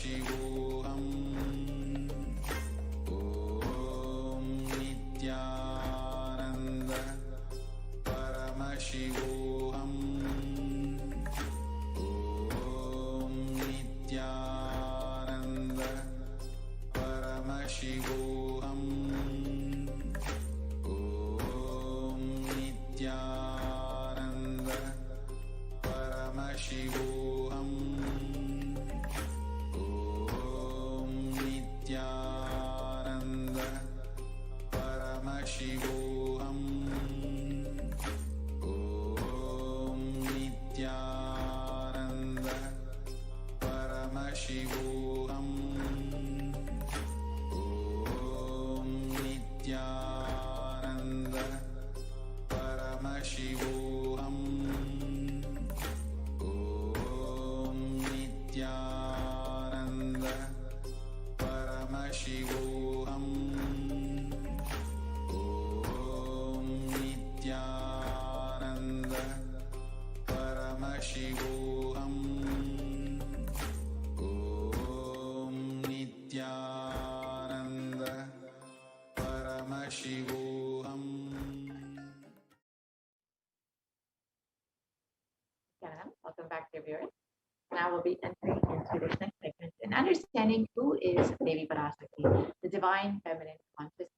Paramashivoham. Om Nithyananda Paramashivoham. Om Nithyananda Paramashivoham. Om Nithyananda Paramashivoham. Om Nithyananda Paramashivoham. Om Nithyananda Paramashivoham. Om Nithyananda Paramashivoham. Om Nithyananda Paramashivoham. Om Nithyananda Paramashivoham. Om Nithyananda Paramashivoham. Welcome back, dear viewers. Now we'll be entering into this next segment and understanding who is Devi Parashakti, the divine feminine consciousness.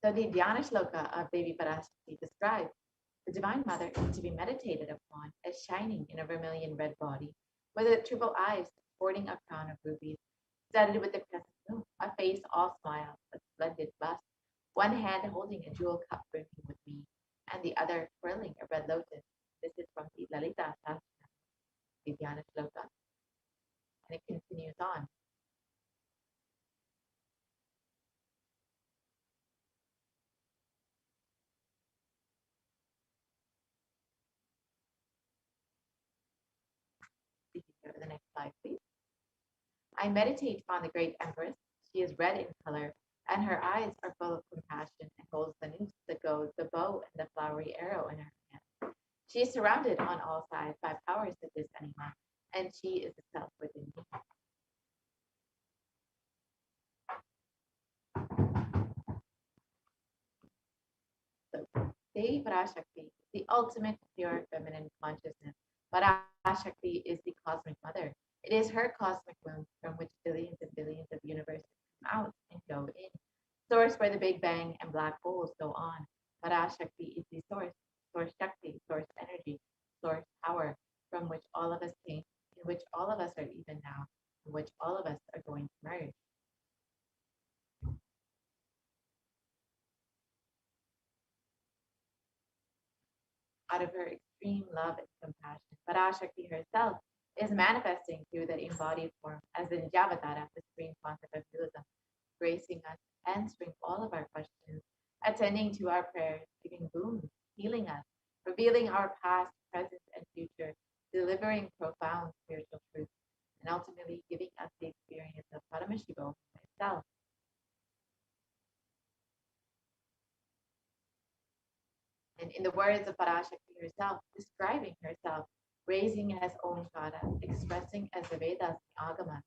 So the Dhyana Shloka of Devi Parashakti describes the Divine Mother is to be meditated upon as shining in a vermilion red body, with triple eyes sporting a crown of rubies, studded with the crescent moon, a face all smiles, a splendid bust, one hand holding a jewel cup brimming with mead, and the other twirling a red lotus. This is from the Lalita Sahasranama, the Dhyana Shloka, and it continues on. If you go to the next slide, please. I meditate on the great Empress. She is red in color, and her eyes are full of compassion and holds the noose that goes the bow and the flowery arrow in her hand. She is surrounded on all sides by powers such as anyone, and she is itself within me. So, Devi Parashakti is the ultimate pure feminine consciousness. Parashakti is the cosmic mother. It is her cosmic womb from which billions and billions of universes come out and go in. Source where the Big Bang and black holes go on. Parashakti is the source, source Shakti, source energy, source power, from which all of us came, in which all of us are even now, in which all of us are going to merge. Out of her extreme love and compassion, Parashakti herself is manifesting through the embodied form as the Nijavatara, the supreme concept of Buddhism, gracing us, answering all of our questions, attending to our prayers, giving boons, healing us, revealing our past, present, and future, delivering profound spiritual truths, and ultimately giving us the experience of Paramashivoham itself. And in the words of Parashakti herself, describing herself, raising as Omkara, expressing as the Vedas and Agama,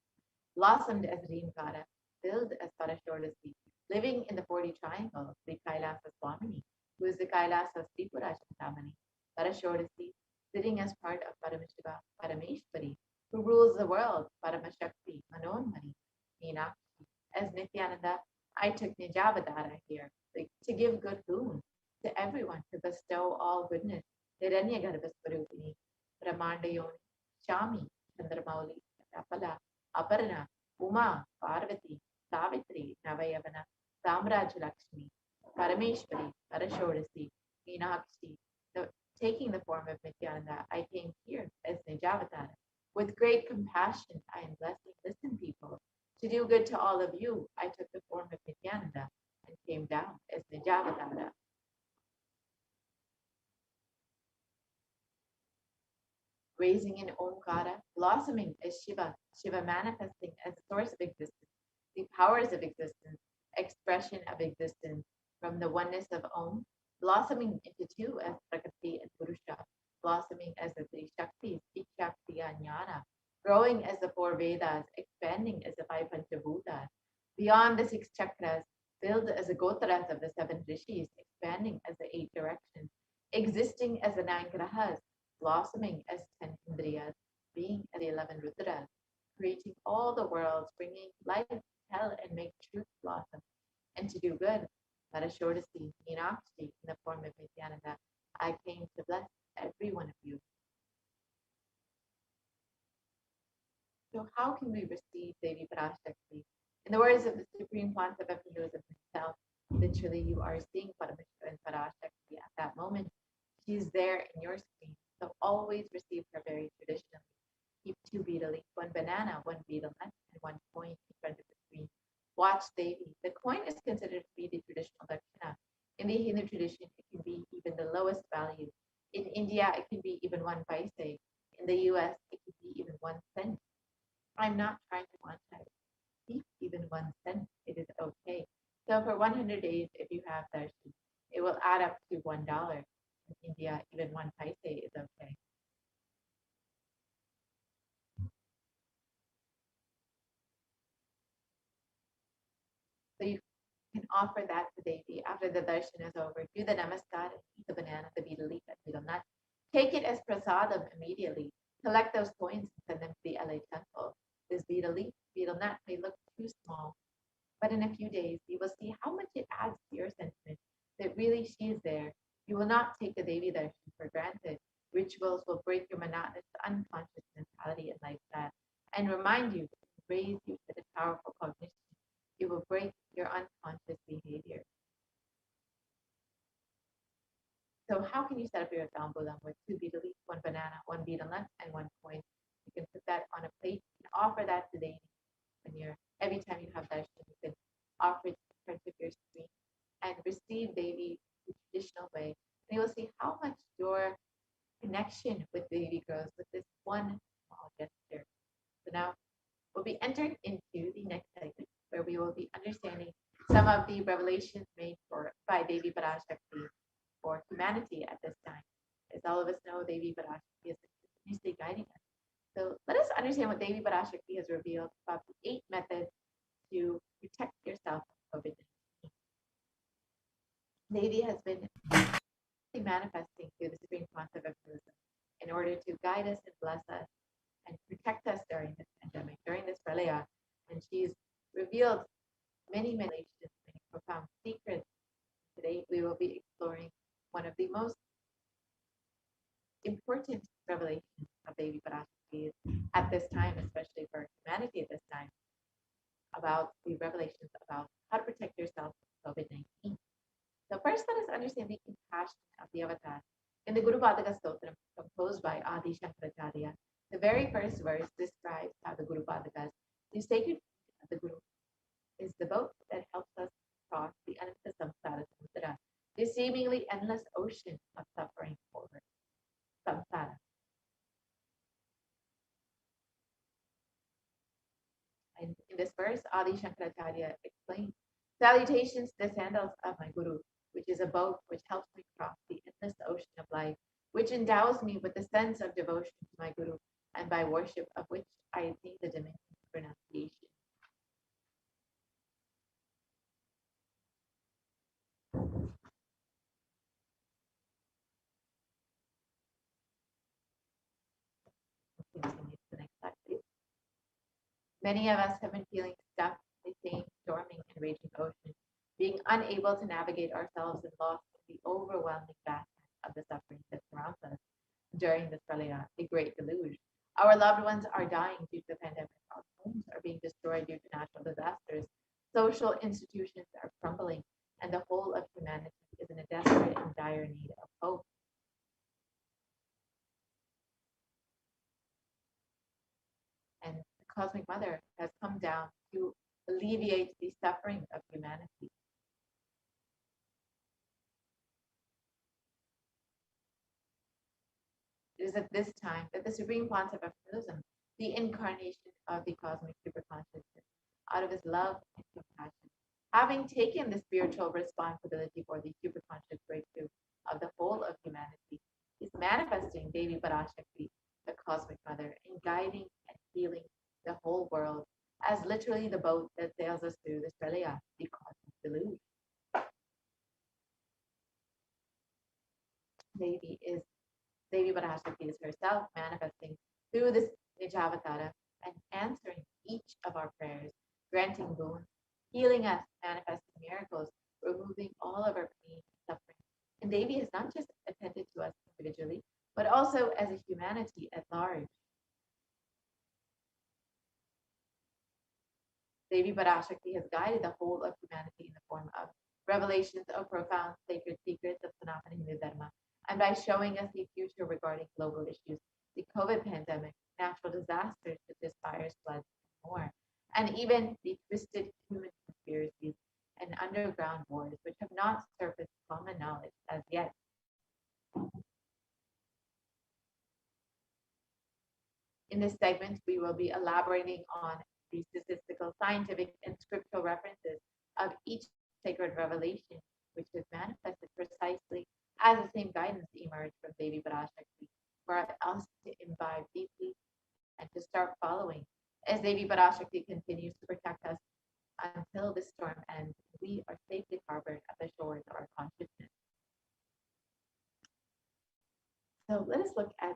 blossomed as Rimkara, filled as Parashakti, living in the 40 triangle, Sri Kailasa Swamini, who is the Kailasa Tripura Chintamani, Parashakti, sitting as part of Paramashiva, Parameshwari, who rules the world, Paramashakti, Manonmani, Meenakshi. As Nithyananda, I took Nijavadara here to give good boon to everyone, to bestow all goodness. Hiranyagarbha Swarupini, Brahmandayoni, Shami, Chandramauli, Apala, Aparna, Uma, Parvati, Savitri, Navayavana, Samraj Lakshmi, Parameshwari, Parashodasi, Meenakshi. Taking the form of Nithyananda, I came here as Nijavatara. With great compassion, I am blessing. Listen, people. To do good to all of you, I took the form of Nithyananda and came down as Nijavatara. Raising in Omkara, blossoming as Shiva, Shiva manifesting as the source of existence, the powers of existence, expression of existence from the oneness of Om, blossoming into two as Prakriti and Purusha, blossoming as the three Shaktis, Ikshakti and Jnana, growing as the four Vedas, expanding as the five Panchabhutas, beyond the six chakras, filled as the Gotaras of the seven rishis, expanding as the eight directions, existing as the nine grahas, blossoming as 10 indriyas, being as the 11 rudras, creating all the worlds, bringing life, hell, and make truth blossom, and to do good. Parashakti, Meenakshi, in the form of Nithyananda, I came to bless every one of you. So how can we receive Devi Parashakti? In the words of the Supreme Concept of Hinduism himself, literally you are seeing Paramashiva and Parashakti at that moment. She's there in your screen. So always receive her very traditionally. Keep two betel leaf, one banana, one betel nut, and one coin in front of the screen. Watch Devi. The coin is considered to be the traditional dakshina. In the Hindu tradition, it can be even the lowest value. In India, it can be even 1 paise. In the US, it can be even 1 cent. I'm not trying to monetize. Keep even 1 cent. It is okay. So for 100 days, if you have darshan, it will add up to $1. In India, even 1 paise is okay. So you can offer that to Devi after the darshan is over. Do the namaskar and eat the banana, the betel leaf, and betel nut. Take it as prasadam immediately. Collect those coins and send them to the LA temple. This betel leaf, betel nut may look too small, but in a few days you will see how much it adds to your sentiment that really she is there. You will not take the Devi darshan for granted. Rituals will break your monotonous, unconscious mentality and lifestyle and remind you, raise you to the powerful cognition. It will break your unconscious behavior. So how can you set up your tambulam with 2 betel leaf, 1 banana, 1 betel nut, and 1 coin? You can put that on a plate and offer that to Devi when you're every time you have darshan, you can offer it in front of your screen and receive Devi the traditional way. And you will see how much your connection with Devi grows with this one small gesture. So now we'll be entering into the next segment where we will be understanding some of the revelations made by Devi Parashakti for humanity at this time. As all of us know, Devi Parashakti is continuously guiding us. So let us understand what Devi Parashakti has revealed about the 8 methods to protect yourself from COVID-19. Devi has been manifesting through the supreme concept of Buddhism in order to guide us and bless us and protect us during this pandemic, during this pralaya. And she's revealed many, many profound secrets. Today, we will be exploring one of the most important revelations of Devi Parashakti at this time, especially for humanity at this time, about the revelations about how to protect yourself from COVID-19. So first, let us understand the compassion of the avatar. In the Guru Padaka Stotram, composed by Adi Shankaracharya, the very first verse describes how the Guru Padakas, the sacred feet of the Guru, is the boat that helps us cross the Ananta Samsara Samudra, the seemingly endless ocean of suffering over samsara. And in this verse, Adi Shankaracharya explains, salutations to the sandals of my Guru, which is a boat which helps me cross the endless ocean of life, which endows me with the sense of devotion to my Guru, and by worship of which I attain the dimension of renunciation. Continue to the next slide, please. Many of us have been feeling stuck in the same storming and raging ocean, being unable to navigate ourselves and lost in the overwhelming vastness of the suffering that surrounds us during this pralaya, the great deluge. Our loved ones are dying due to the pandemic. Our homes are being destroyed due to natural disasters. Social institutions are crumbling, and the whole of humanity is in a desperate and dire need of hope. And the Cosmic Mother has come down to alleviate the suffering of humanity. It is at this time that the supreme concept of Hinduism, the incarnation of the cosmic superconsciousness, out of his love and compassion, having taken the spiritual responsibility for the superconscious breakthrough of the whole of humanity, is manifesting Devi Parashakti, the cosmic mother, and guiding and healing the whole world, as literally the boat that sails us through the Australia, the cosmic deluge. Devi Parashakti is herself manifesting through this Nijavatara and answering each of our prayers, granting boons, healing us, manifesting miracles, removing all of our pain and suffering. And Devi has not just attended to us individually, but also as a humanity at large. Devi Parashakti has guided the whole of humanity in the form of revelations of profound sacred secrets of Sanatana Hindu Dharma, and by showing us the future regarding global issues, the COVID pandemic, natural disasters such as fires, floods, and more, and even the twisted human conspiracies and underground wars, which have not surfaced common knowledge as yet. In this segment, we will be elaborating on the statistical, scientific, and scriptural references of each sacred revelation, which is manifested precisely as the same guidance emerged from Devi Parashakti, for us to imbibe deeply and to start following, as Devi Parashakti continues to protect us until this storm ends. We are safely harbored at the shores of our consciousness. So let us look at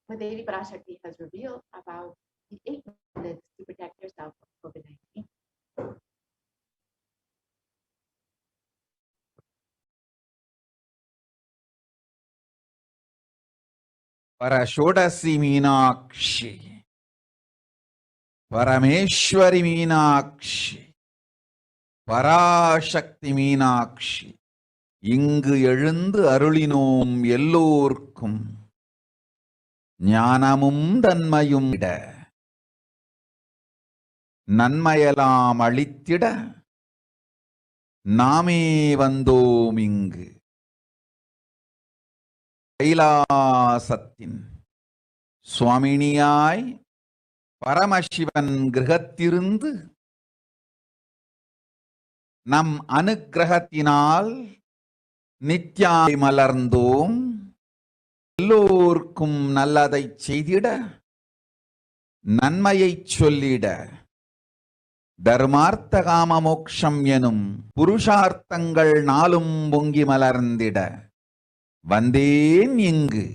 what Devi Parashakti has revealed about the 8 methods to protect yourself from COVID-19. Parashodasi Meenakshi, Parameshwari Meenakshi, Parashakti Meenakshi, இங்கு எழுந்து அருளினோம் எல்லோர்க்கும் ஞானமும் தன்மையும் இட நன்மையெல்லாம் அளித்திட நாமே வந்தோம் இங்கு. கைலாசத்தின் சுவாமினியாய் பரமசிவன் கிரகத்திருந்து நம் அனுக்கிரகத்தினால் நித்யாய் மலர்ந்தோம். எல்லோர்க்கும் நல்லதை செய்திட நன்மையை சொல்லிட தர்மார்த்த காம மோக்ஷம் எனும் புருஷார்த்தங்கள் நாளும் பொங்கி மலர்ந்திட வந்தேன் இங்கு.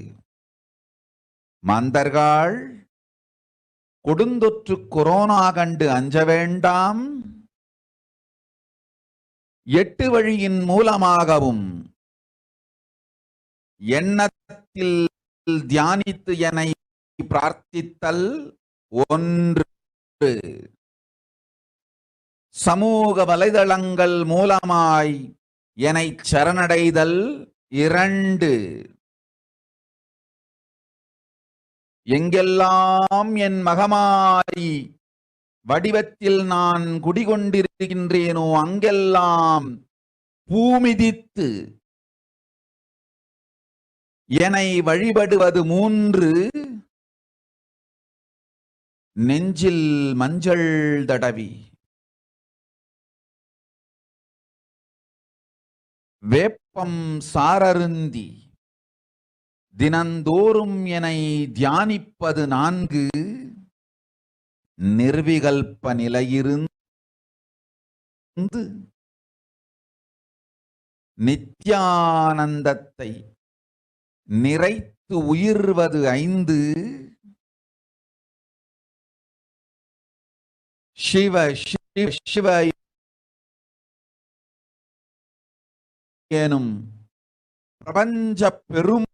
மாந்தர்கள் கொடுந்தொற்று கொரோனா கண்டு அஞ்ச வேண்டாம். 8 வழியின் மூலமாகவும் எண்ணத்தில் தியானித்து என்னை பிரார்த்தித்தல் 1, சமூக வலைதளங்கள் மூலமாய் என்னை சரணடைதல் 2, எங்கெல்லாம் என் மகமாரி வடிவத்தில் நான் குடிகொண்டிருக்கின்றேனோ அங்கெல்லாம் பூமிதித்து என்னை வழிபடுவது 3, நெஞ்சில் மஞ்சள் தடவி வேப்பம் சாரருந்தி தினந்தோறும் என்னை தியானிப்பது 4, நிர்விகல்ப நிலையிருந்து நித்யானந்தத்தை நிறைத்து உயிர்வது 5, சிவ சிவ சிவ எனும் பிரபஞ்ச பெரும்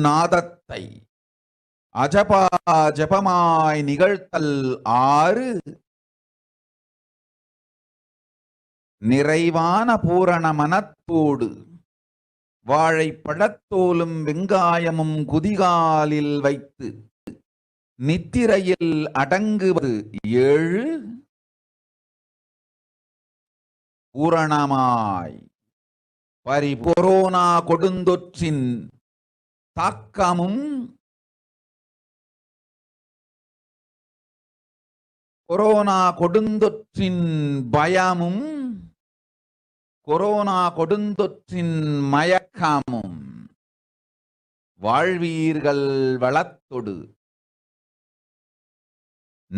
நாதத்தை அஜபா ஜபமாய் நிகழ்த்தல் 6, நிறைவான பூரண மனத்தோடு வாழைப்பழத்தோலும் வெங்காயமும் குதிகாலில் வைத்து நித்திரையில் அடங்குவது 7, பூரணமாய் கொரோனா கொடுந்தொற்றின் தாக்கமும் கொரோனா கொடுந்தொற்றின் பயமும் கொரோனா கொடுந்தொற்றின் மயக்கமும் வாழ்வீர்கள் வளத்தொடு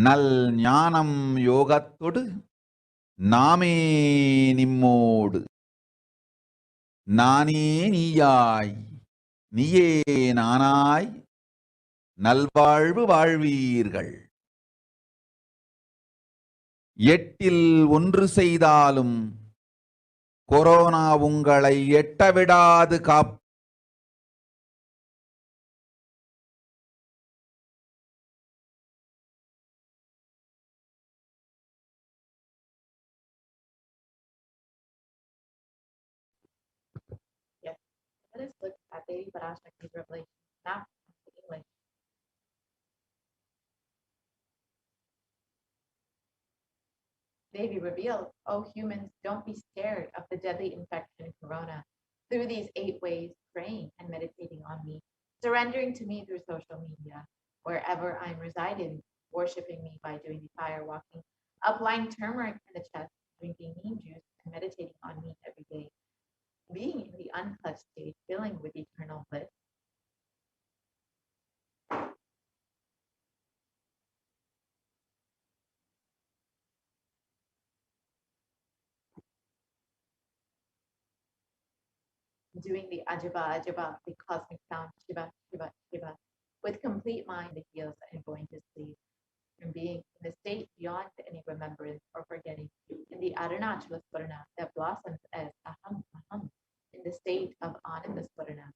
நல் ஞானம் யோகத்தொடு நாமே நிம்மோடு நானே நீயாய் நீயே நானாய் நல்வாழ்வு வாழ்வீர்கள். எட்டில் ஒன்று செய்தாலும் கொரோனா உங்களை எட்டவிடாது காப். Yes, let us look at Devi Parashakti's revelation, now in English. Devi revealed, "Oh humans, don't be scared of the deadly infection corona. Through these 8 ways, praying and meditating on me, surrendering to me through social media, wherever I'm residing, worshipping me by doing the fire walking, applying turmeric in the chest, drinking neem juice, and meditating on me every day, being in the unclutched state, filling with eternal bliss." Doing the Ajaba Ajaba, the cosmic sound, Shiva, Shiva, Shiva, with complete mind that heals and going to sleep, and being in the state beyond any remembrance or forgetting, in the Arunachala Swarana that blossoms as Aham Aham, in the state of Ananda Swarana.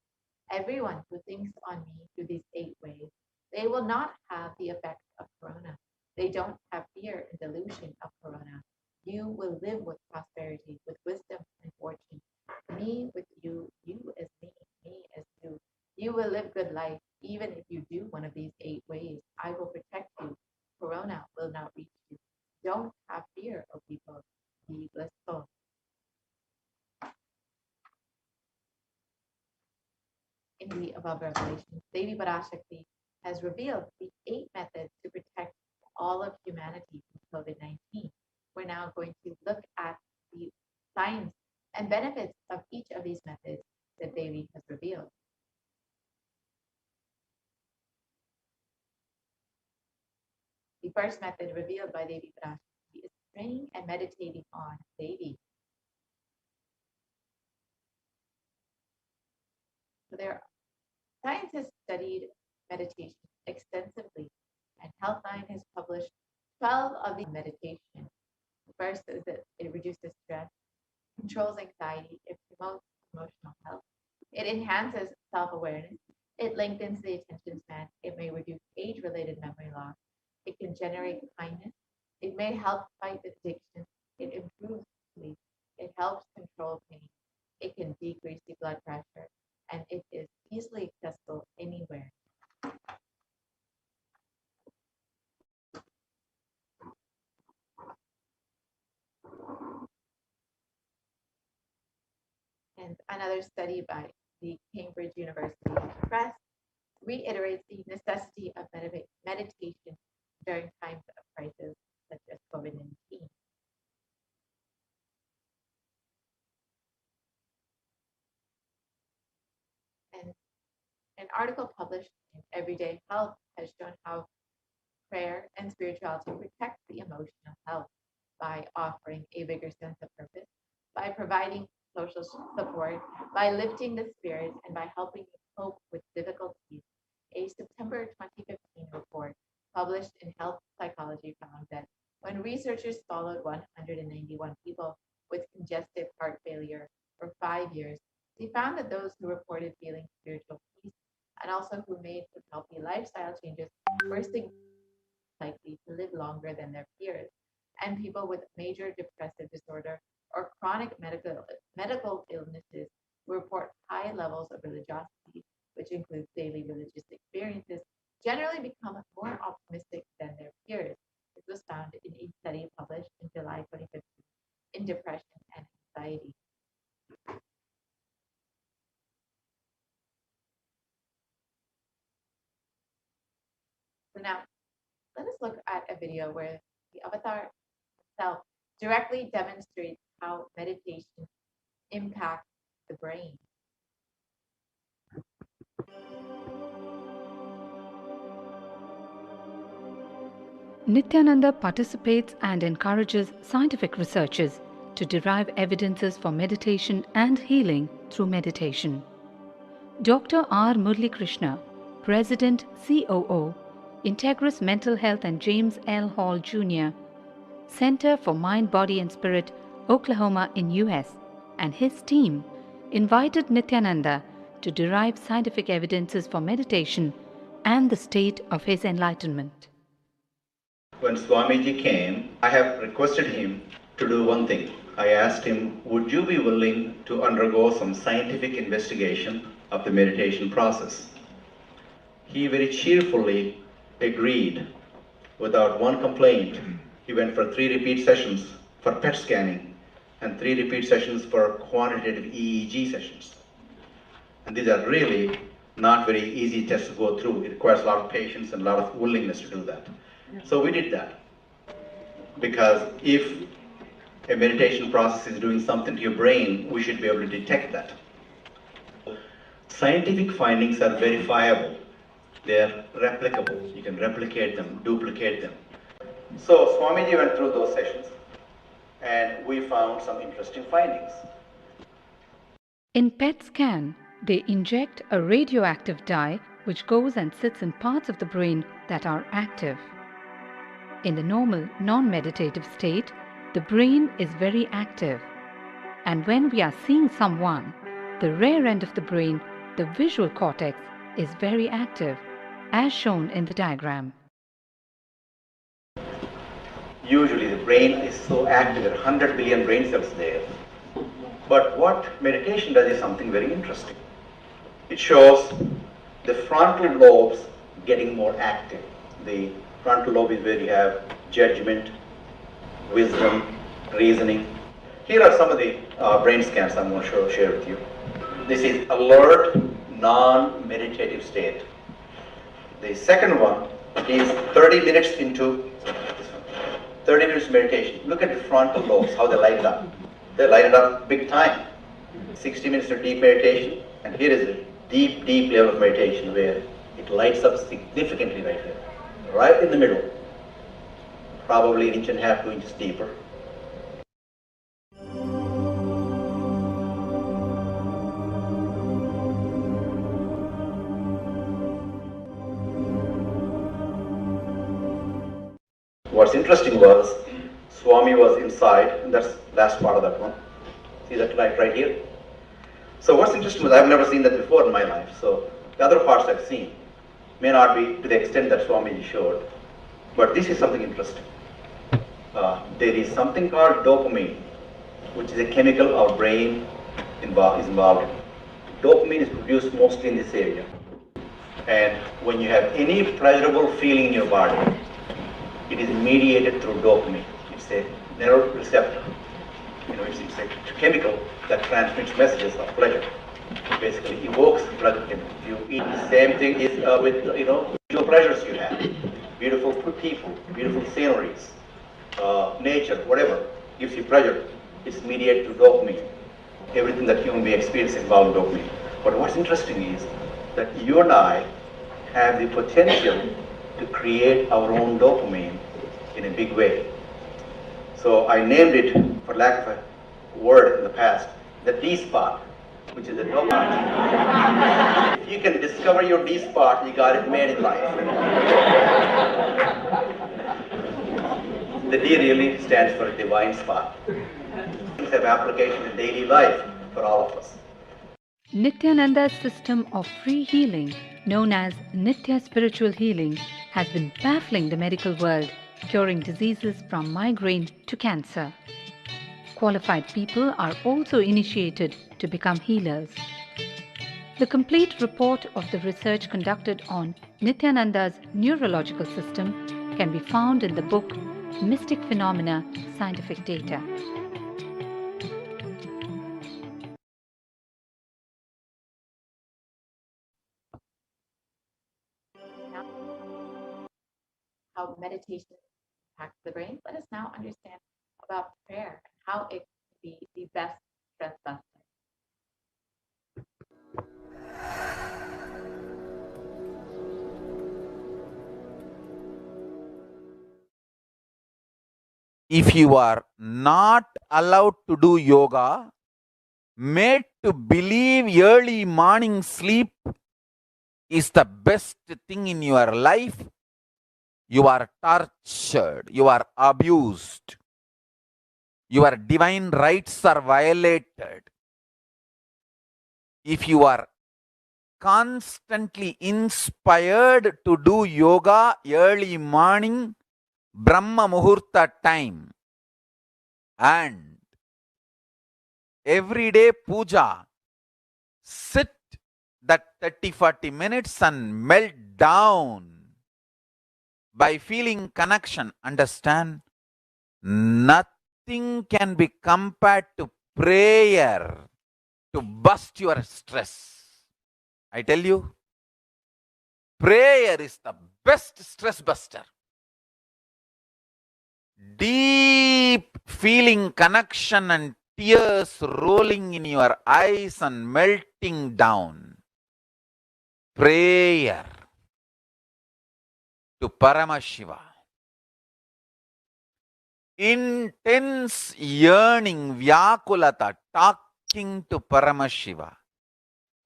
Everyone who thinks on me through these 8 ways, they will not have the effects of corona. They don't have fear and delusion of corona. You will live with prosperity, with wisdom and fortune. Me with you, you as me as you. You will live good life, even if you do one of these 8 ways. I will protect you. Corona will not reach you. Don't have fear, O people. Be blissful. In the above revelations, Devi Parashakti has revealed the 8 methods to protect all of humanity from COVID-19. We're now going to look at the science and benefits of each of these methods that Devi has revealed. The first method revealed by Devi Parashakti is praying and meditating on Devi. So scientists studied meditation extensively, and Healthline has published 12 of the meditation. The first is that it reduces stress, controls anxiety, it promotes emotional health, it enhances self-awareness, it lengthens the attention span, it may reduce age-related memory loss, it can generate kindness, it may help fight addiction, it improves sleep, it helps control pain, it can decrease the blood pressure, and it is easily accessible anywhere. And another study by the Cambridge University Press reiterates the necessity of meditation during times of crisis such as COVID-19. And an article published in Everyday Health has shown how prayer and spirituality protect the emotional health by offering a bigger sense of purpose, by providing social support, by lifting the spirits, and by helping you cope with difficulties. A September 2015 report published in Health Psychology found that when researchers followed 191 people with congestive heart failure for 5 years, they found that those who reported feeling spiritual peace and also who made some healthy lifestyle changes were likely to live longer than their peers, and people with major depressive disorder or chronic medical illnesses who report high levels of religiosity, which includes daily religious experiences, generally become more optimistic than their peers. This was found in a study published in July 2015 in Depression and Anxiety. So now, let us look at a video where the avatar itself directly demonstrates how meditation impacts the brain. Nithyananda participates and encourages scientific researchers to derive evidences for meditation and healing through meditation. Dr. R. Murli Krishna, President COO, Integris Mental Health and James L. Hall Jr., Center for Mind, Body and Spirit, Oklahoma in US, and his team invited Nithyananda to derive scientific evidences for meditation and the state of his enlightenment. When Swamiji came, I have requested him to do one thing. I asked him, would you be willing to undergo some scientific investigation of the meditation process? He very cheerfully agreed without one complaint. He went for 3 repeat sessions for PET scanning and 3 repeat sessions for quantitative EEG sessions. And these are really not very easy tests to go through. It requires a lot of patience and a lot of willingness to do that. So we did that. Because if a meditation process is doing something to your brain, we should be able to detect that. Scientific findings are verifiable. They're replicable. You can replicate them, duplicate them. So Swamiji went through those sessions and we found some interesting findings. In PET scan, they inject a radioactive dye which goes and sits in parts of the brain that are active. In the normal, non-meditative state, the brain is very active. And when we are seeing someone, the rear end of the brain, the visual cortex, is very active, as shown in the diagram. Usually the brain is so active, there are 100 billion brain cells there. But what meditation does is something very interesting. It shows the frontal lobes getting more active. The frontal lobe is where you have judgment, wisdom, reasoning. Here are some of the brain scans I'm going to share with you. This is alert, non-meditative state. The second one is 30 minutes into 30 minutes meditation. Look at the frontal lobes, how they light it up. They light it up big time. 60 minutes of deep meditation, and here is a deep, deep level of meditation where it lights up significantly right here. Right in the middle, probably 1.5 inches, 2 inches deeper. What's interesting was, Swami was inside, and that's the last part of that one. See that right here? So what's interesting was, I've never seen that before in my life, so the other parts I've seen may not be to the extent that Swamiji showed, but this is something interesting. There is something called dopamine, which is a chemical our brain is involved in. Dopamine is produced mostly in this area. And when you have any pleasurable feeling in your body, it is mediated through dopamine. It's a neuroreceptor. It's a chemical that transmits messages of pleasure. It basically evokes pleasure. If you eat, the same thing is with visual pleasures you have. Beautiful people, beautiful sceneries, nature, whatever gives you pleasure. It's mediated through dopamine. Everything that human being experiences involves dopamine. But what's interesting is that you and I have the potential to create our own dopamine in a big way. So I named it, for lack of a word in the past, the D spot, which is a dopamine. If you can discover your D spot, you got it made in life. The D really stands for a divine spot. Things have application in daily life for all of us. Nithyananda's system of free healing, known as Nithya Spiritual Healing, has been baffling the medical world, curing diseases from migraine to cancer. Qualified people are also initiated to become healers. The complete report of the research conducted on Nithyananda's neurological system can be found in the book Mystic Phenomena, Scientific Data. How meditation impacts the brain, let us now understand about prayer and how it can be the best stress buster. If you are not allowed to do yoga, made to believe early morning sleep is the best thing in your life, you are tortured, you are abused, your divine rights are violated. If you are constantly inspired to do yoga early morning, Brahma Muhurta time, and everyday puja, sit that 30-40 minutes and melt down by feeling connection. Understand? Nothing can be compared to prayer to bust your stress. I tell you, prayer is the best stress buster. Deep feeling connection and tears rolling in your eyes and melting down. Prayer to Paramashiva. Intense yearning, Vyakulata, talking to Paramashiva,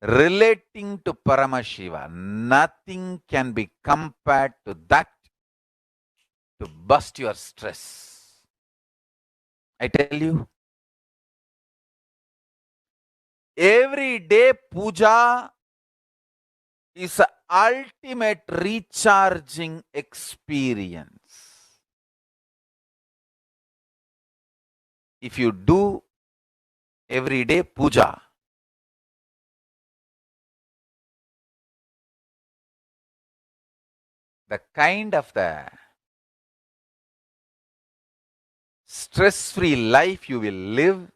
relating to Paramashiva. Nothing can be compared to that to bust your stress. I tell you, every day puja is an ultimate recharging experience. If you do everyday puja, the kind of the stress-free life you will live,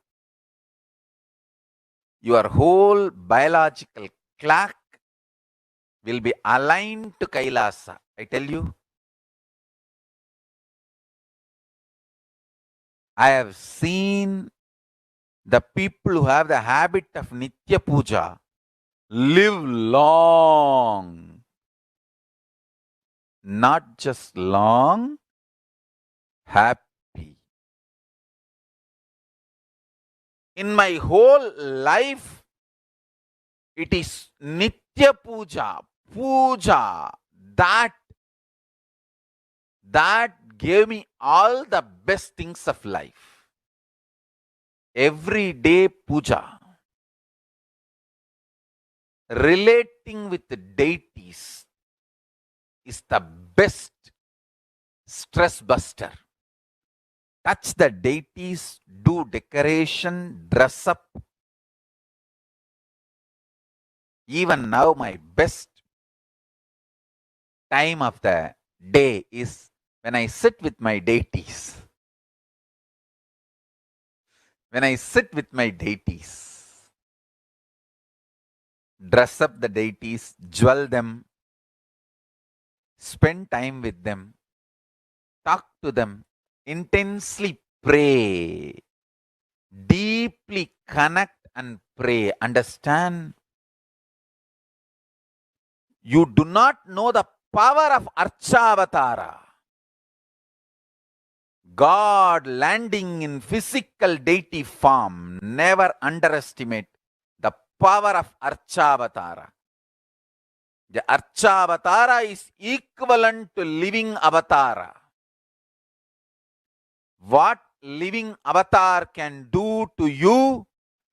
your whole biological clock will be aligned to Kailasa. I tell you, I have seen the people who have the habit of Nitya Puja live long. Not just long, happy. In my whole life, it is Nitya Puja, Puja, that gave me all the best things of life. Everyday puja, relating with the deities is the best stress buster. Touch the deities, do decoration, dress up. Even now, my best time of the day is when I sit with my deities. When I sit with my deities, dress up the deities, jewel them, spend time with them, talk to them, intensely pray, deeply connect and pray. Understand? You do not know the power of Archavatara. God landing in physical deity form. Never underestimate the power of Archavatara. The Archavatara is equivalent to living avatara. What living avatar can do to you,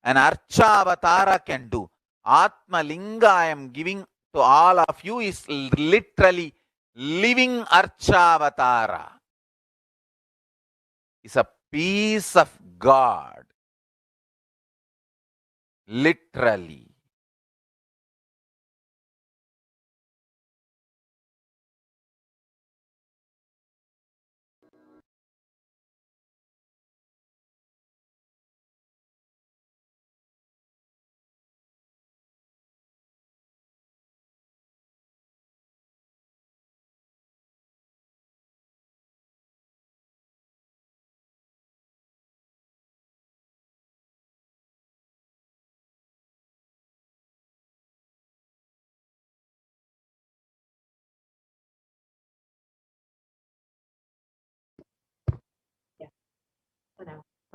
an Archavatara can do. Atma Linga I am giving to all of you is literally living Archavatara. It's a piece of God. Literally.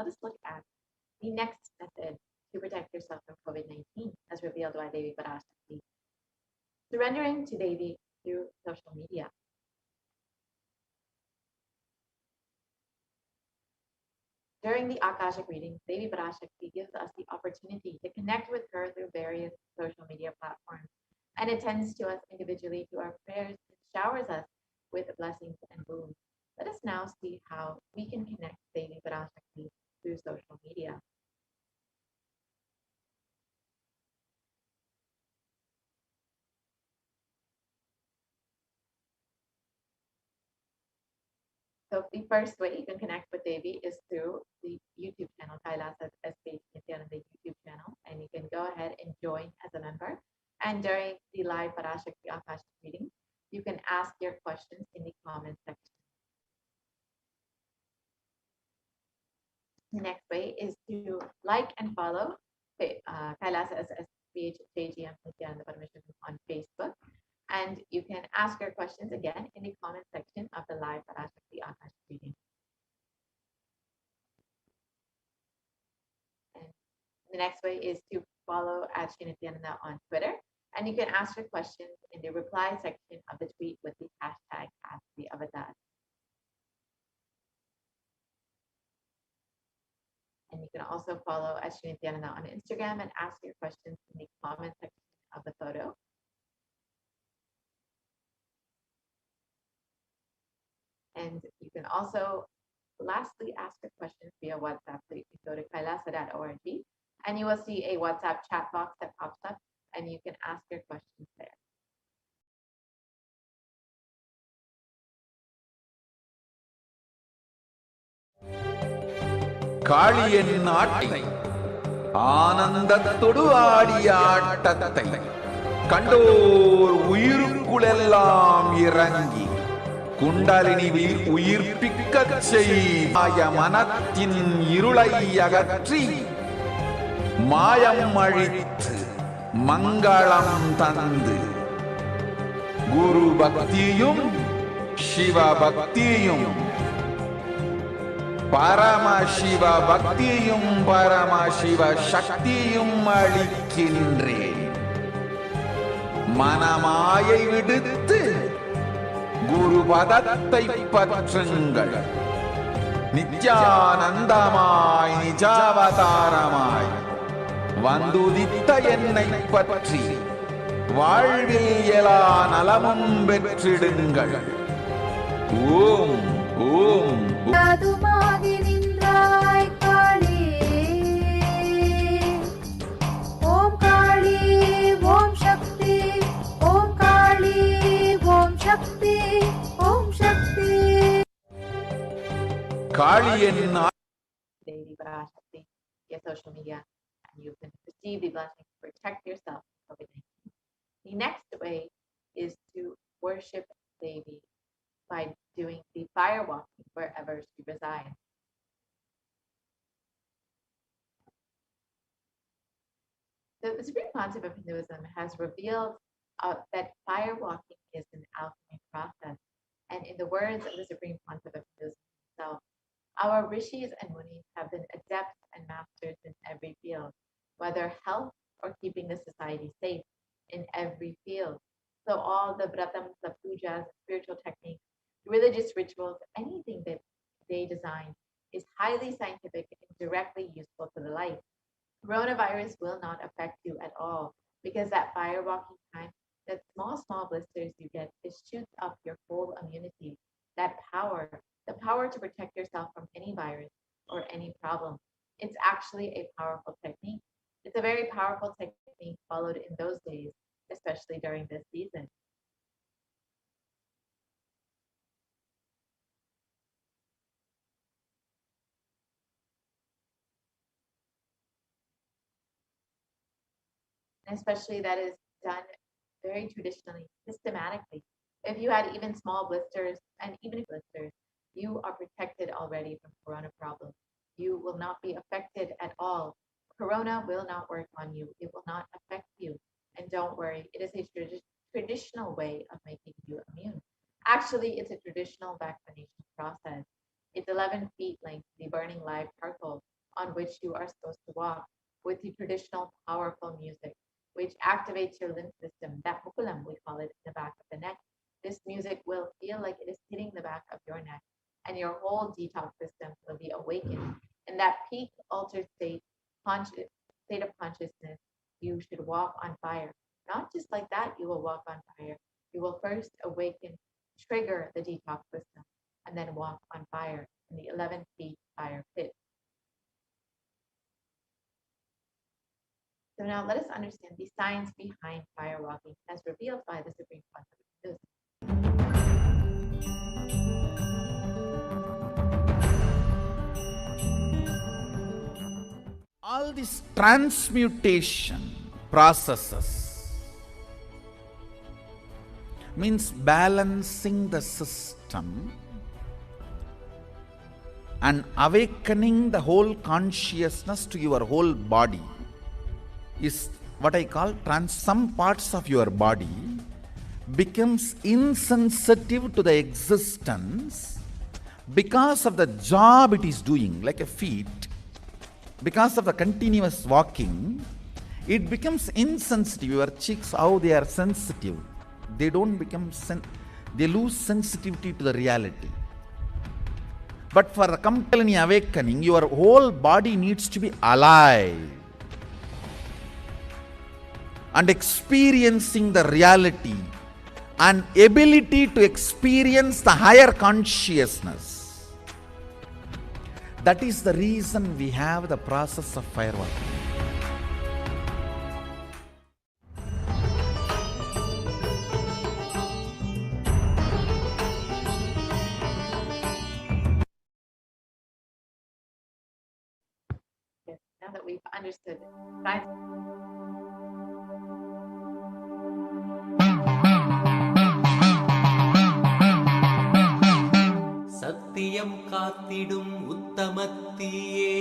let us look at the next method to protect yourself from COVID-19 as revealed by Devi Parashakti. Surrendering to Devi through social media. During the Akashic readings, Devi Parashakti gives us the opportunity to connect with her through various social media platforms and attends to us individually through our prayers and showers us with blessings and boons. Let us now see how we can connect Devi Parashakti through social media. So the first way you can connect with Devi is through the YouTube channel, Kailasa's HDH Nithyananda YouTube channel, and you can go ahead and join as a member. And during the live Parashakti Akashic reading, you can ask your questions in the comment section. The next way is to like and follow Kailasa SSPH JGM Nithyananda Paramashivam on Facebook. And you can ask your questions again in the comment section of the live Parashakti Akashic reading. And the next way is to follow at Nithyananda on Twitter. And you can ask your questions in the reply section of the tweet with the hashtag #AskTheAvatar. And you can also follow at Nithyananda on Instagram and ask your questions in the comment section of the photo. And you can also lastly ask your questions via WhatsApp. So you can go to kailasa.org and you will see a WhatsApp chat box that pops up and you can ask your questions there. Kaliyan ஆட்டை ஆனந்தத்தொடு ஆடிய ஆட்டத்தை கண்டோர் உயிருக்குளெல்லாம் இறங்கி குண்டலினி உயிர்ப்பிக்கச் செய்ய மனத்தின் இருளை அகற்றி மாயம் அழித்து மங்களம் தந்து குரு பக்தியும் சிவ பக்தியும் பரமசிவ பக்தியும் பரமசிவ சக்தியும் அளிக்கின்றேன். மனமாயை விடுத்து குரு பதத்தை பற்றுங்கள். நித்யானந்தமாய் நிஜாவதாரமாய் வந்துதித்த என்னை பற்றி வாழ்வில் எல்லா நலமும் பெற்றிடுங்கள். ஓம் ஓம் அதுமாகி நின்றாய் காளி. ஓம் காளி ஓம் சக்தி. ஓம் காளி ஓம் சக்தி. ஓம் சக்தி. Kaliyan Devi Parashakti via social media, and you can receive the blessing to protect yourself from COVID-19. The next way is to worship Devi by doing the fire walking wherever she resides. So the Supreme Concept of Hinduism has revealed that fire walking is an alchemy process. And in the words of the Supreme Concept of Hinduism itself, our rishis and munis have been adepts and masters in every field, whether health or keeping the society safe in every field. So all the vratams, the pujas, spiritual techniques, religious rituals, anything that they design is highly scientific and directly useful to the life. Coronavirus will not affect you at all because that fire walking time, that small blisters you get, it shoots up your whole immunity. That power, the power to protect yourself from any virus or any problem. It's actually a powerful technique. It's a very powerful technique followed in those days, especially during this season. And especially that is done very traditionally, systematically. If you had even small blisters, and even blisters, you are protected already from corona problems. You will not be affected at all. Corona will not work on you. It will not affect you. And don't worry, it is a traditional way of making you immune. Actually, it's a traditional vaccination process. It's 11 feet length, the burning live charcoal, which you are supposed to walk with the traditional powerful music, which activates your lymph system. That mukulam, we call it, in the back of the neck. This music will feel like it is hitting the back of your neck, and your whole detox system will be awakened. In that peak altered state of consciousness, you should walk on fire. Not just like that, you will walk on fire. You will first awaken, trigger the detox system, and then walk on fire in the 11 feet fire pit. So now let us understand the science behind fire walking as revealed by the Supreme Concept of Buddhism. All these transmutation processes means balancing the system and awakening the whole consciousness to your whole body is what I call some parts of your body becomes insensitive to the existence because of the job it is doing, like a feet. Because of the continuous walking, it becomes insensitive. Your cheeks, how they are sensitive. They don't become, they lose sensitivity to the reality. But for the compelling awakening, your whole body needs to be alive and experiencing the reality and ability to experience the higher consciousness. That is the reason we have the process of fire walking. Yes, now that we've understood science. சத்தியம் காத்திடும் உத்தமத்தியே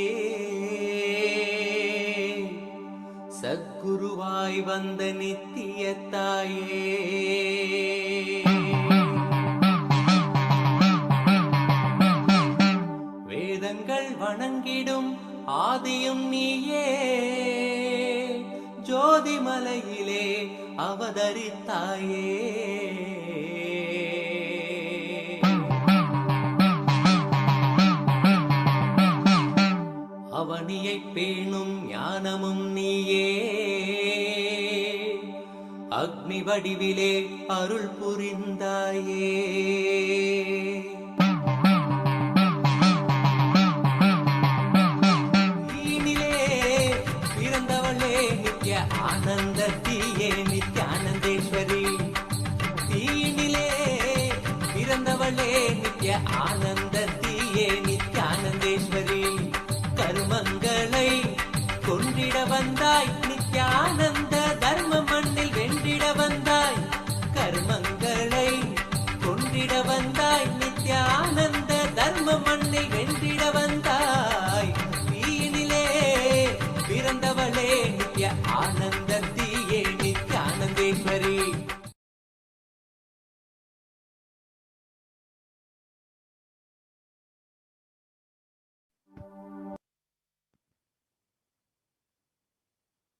சத்குருவாய் வந்த நித்திய தாயே வேதங்கள் வணங்கிடும் ஆதியும் நீயே ஜோதிமலையிலே அவதரித்தாயே அவனியை பேணும் ஞானமும் நீயே அக்னி வடிவிலே அருள் புரிந்தாயே தீனிலே பிறந்தவளே நித்ய ஆனந்தத்தியே நித்யானந்தேஸ்வரி தீனிலே பிறந்தவளே நித்ய ஆனந்தத்தியே நித்யானந்தேஸ்வரி கர்மங்களை கொண்டிட வந்தாய் நித்யானந்த தர்ம மண்ணில் வென்றிட வந்தாய் கர்மங்களை கொண்டிட வந்தாய் நித்யானந்த தர்ம மண்ணில் வென்றிட வந்தாய் தீயினிலே பிறந்தவளே நித்ய ஆனந்தத்தியே நித்யானந்தேஸ்வரி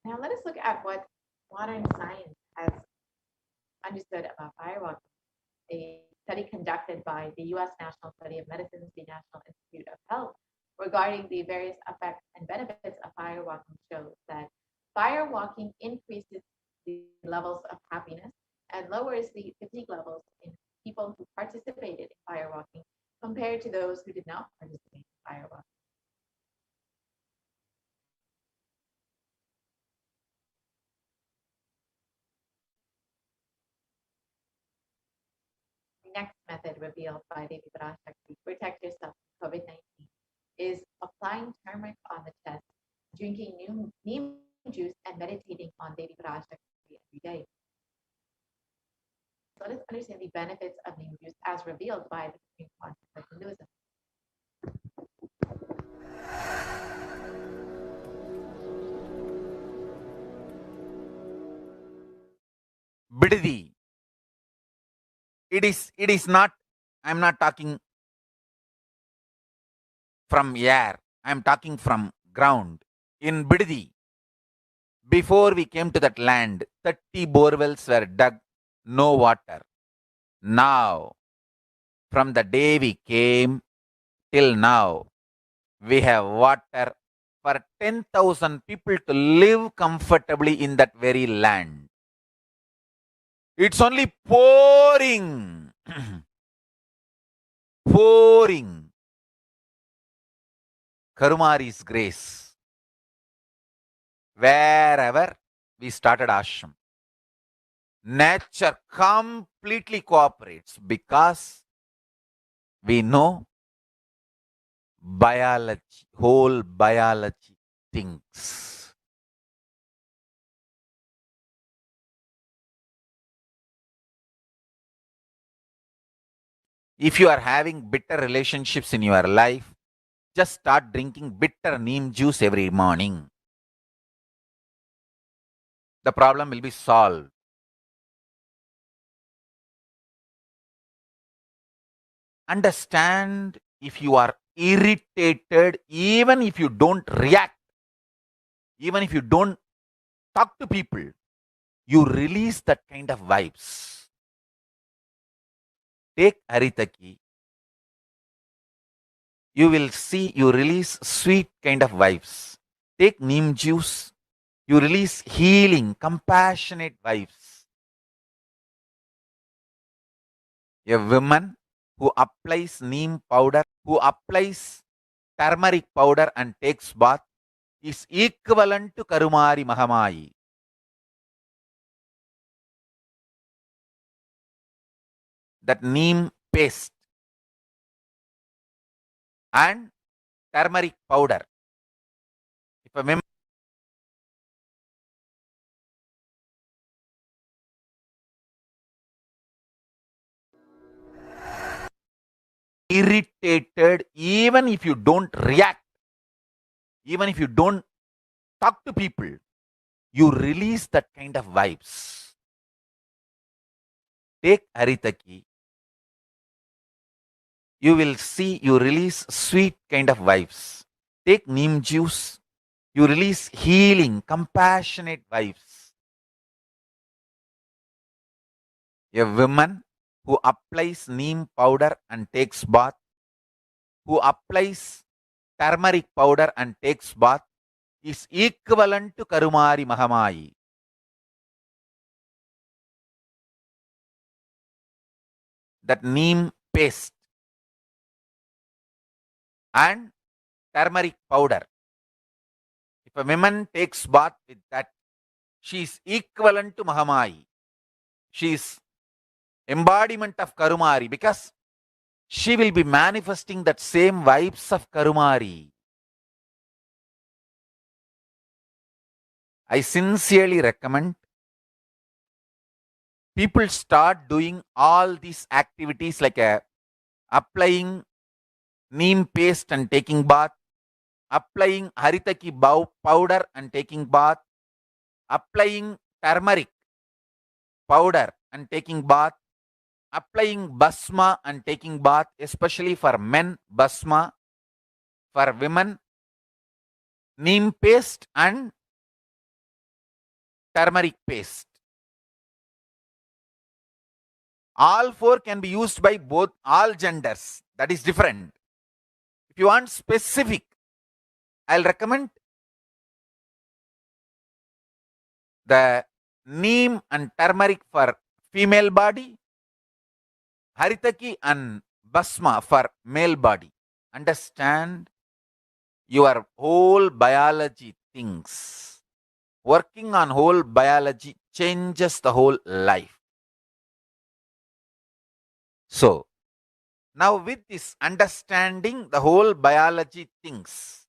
Now let us look at what modern science has understood about fire walking. A study conducted by the U.S. National Study of Medicine's the National Institute of Health regarding the various effects and benefits of fire walking shows that fire walking increases the levels of happiness and lowers the fatigue levels in people who participated in fire walking compared to those who did not participate in fire walking. Next method revealed by Devi Parashakti to protect yourself from COVID-19 is applying turmeric on the chest, drinking neem juice, and meditating on Devi Parashakti every day. So let us understand the benefits of neem juice as revealed by the Supreme Concept of Hinduism. Bididi. It is not, I'm not talking from air, I'm talking from ground in Bididi. Before we came to that land, 30 borewells were dug, no water. Now, from the day we came till now, we have water for 10,000 people to live comfortably in that very land. It's only pouring, pouring Karumari's grace wherever we started ashram. Nature completely cooperates because we know biology, whole biology thinks. If you are having bitter relationships in your life, just start drinking bitter neem juice every morning. The problem will be solved. Understand, if you are irritated, even if you don't react, even if you don't talk to people, you release that kind of vibes. Take Haritaki. You will see you release sweet kind of vibes. Take neem juice. You release healing, compassionate vibes. A woman who applies neem powder, who applies turmeric powder and takes bath is equivalent to Karumari Mahamayi. That neem paste and turmeric powder. If a member irritated, even if you don't react, even if you don't talk to people, you release that kind of vibes. Take Haritaki. You will see you release sweet kind of vibes. Take neem juice. You release healing, compassionate vibes. A woman who applies neem powder and takes bath, who applies turmeric powder and takes bath, is equivalent to Karumari Mahamayi. That neem paste and turmeric powder. If a woman takes bath with that, she is equivalent to Mahamayi. She is embodiment of Karumari because she will be manifesting that same vibes of Karumari. I sincerely recommend people start doing all these activities like applying neem paste and taking bath, applying haritaki powder and taking bath, applying turmeric powder and taking bath, applying basma and taking bath, especially for men, basma, for women, neem paste and turmeric paste. All four can be used by both all genders. That is different. If you want specific, I'll recommend the neem and turmeric for female body, haritaki and basma for male body. Understand, your whole biology things. Working on whole biology changes the whole life. So, now with this understanding the whole biology things,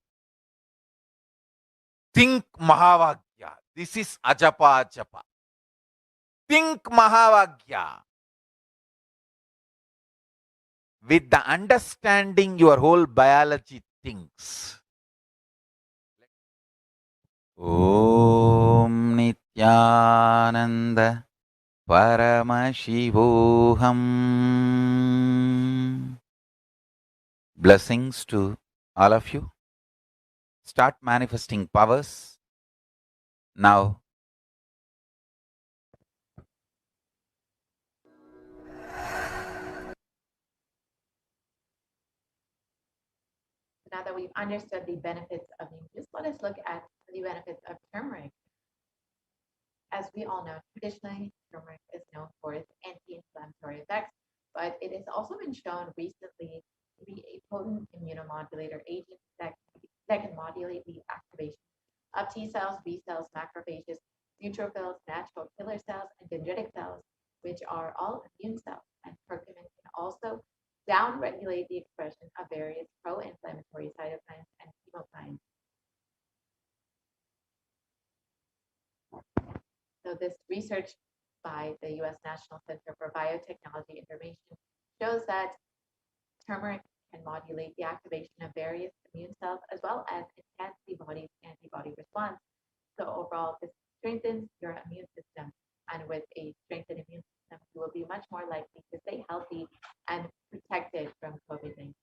think Mahavagya. This is Ajapa Japa. Think Mahavagya. With the understanding your whole biology thinks. Om Nithyananda Paramashivoham. Blessings to all of you. start manifesting powers now. Now that we've understood the benefits of neem, just let us look at the benefits of turmeric. As we all know, traditionally, turmeric is known for its anti-inflammatory effects, but it has also been shown recently to be a potent immunomodulator agent that can modulate the activation of T cells, B cells, macrophages, neutrophils, natural killer cells, and dendritic cells, which are all immune cells. And curcumin can also downregulate the expression of various pro-inflammatory cytokines and chemokines. So this research by the U.S. National Center for Biotechnology Information shows that turmeric can modulate the activation of various immune cells as well as enhance the body's antibody response. So overall, this strengthens your immune system. And with a strengthened immune system, you will be much more likely to stay healthy and protected from COVID-19.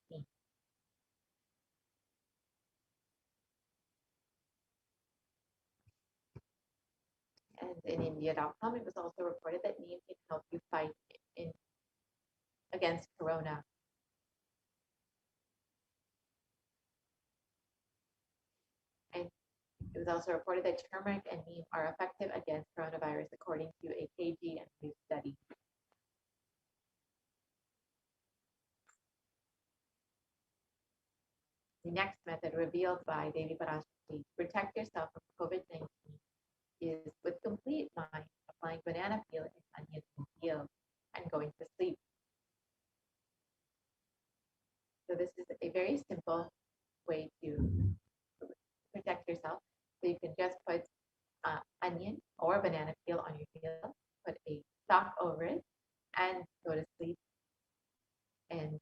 And in India.com, it was also reported that neem can help you fight against corona. And it was also reported that turmeric and neem are effective against coronavirus, according to a KG and News study. The next method revealed by Devi Parashakti to protect yourself from COVID-19 is with complete mind applying banana peel and onion peel and going to sleep. So this is a very simple way to protect yourself. So you can just put onion or banana peel on your meal, put a sock over it, and go to sleep. And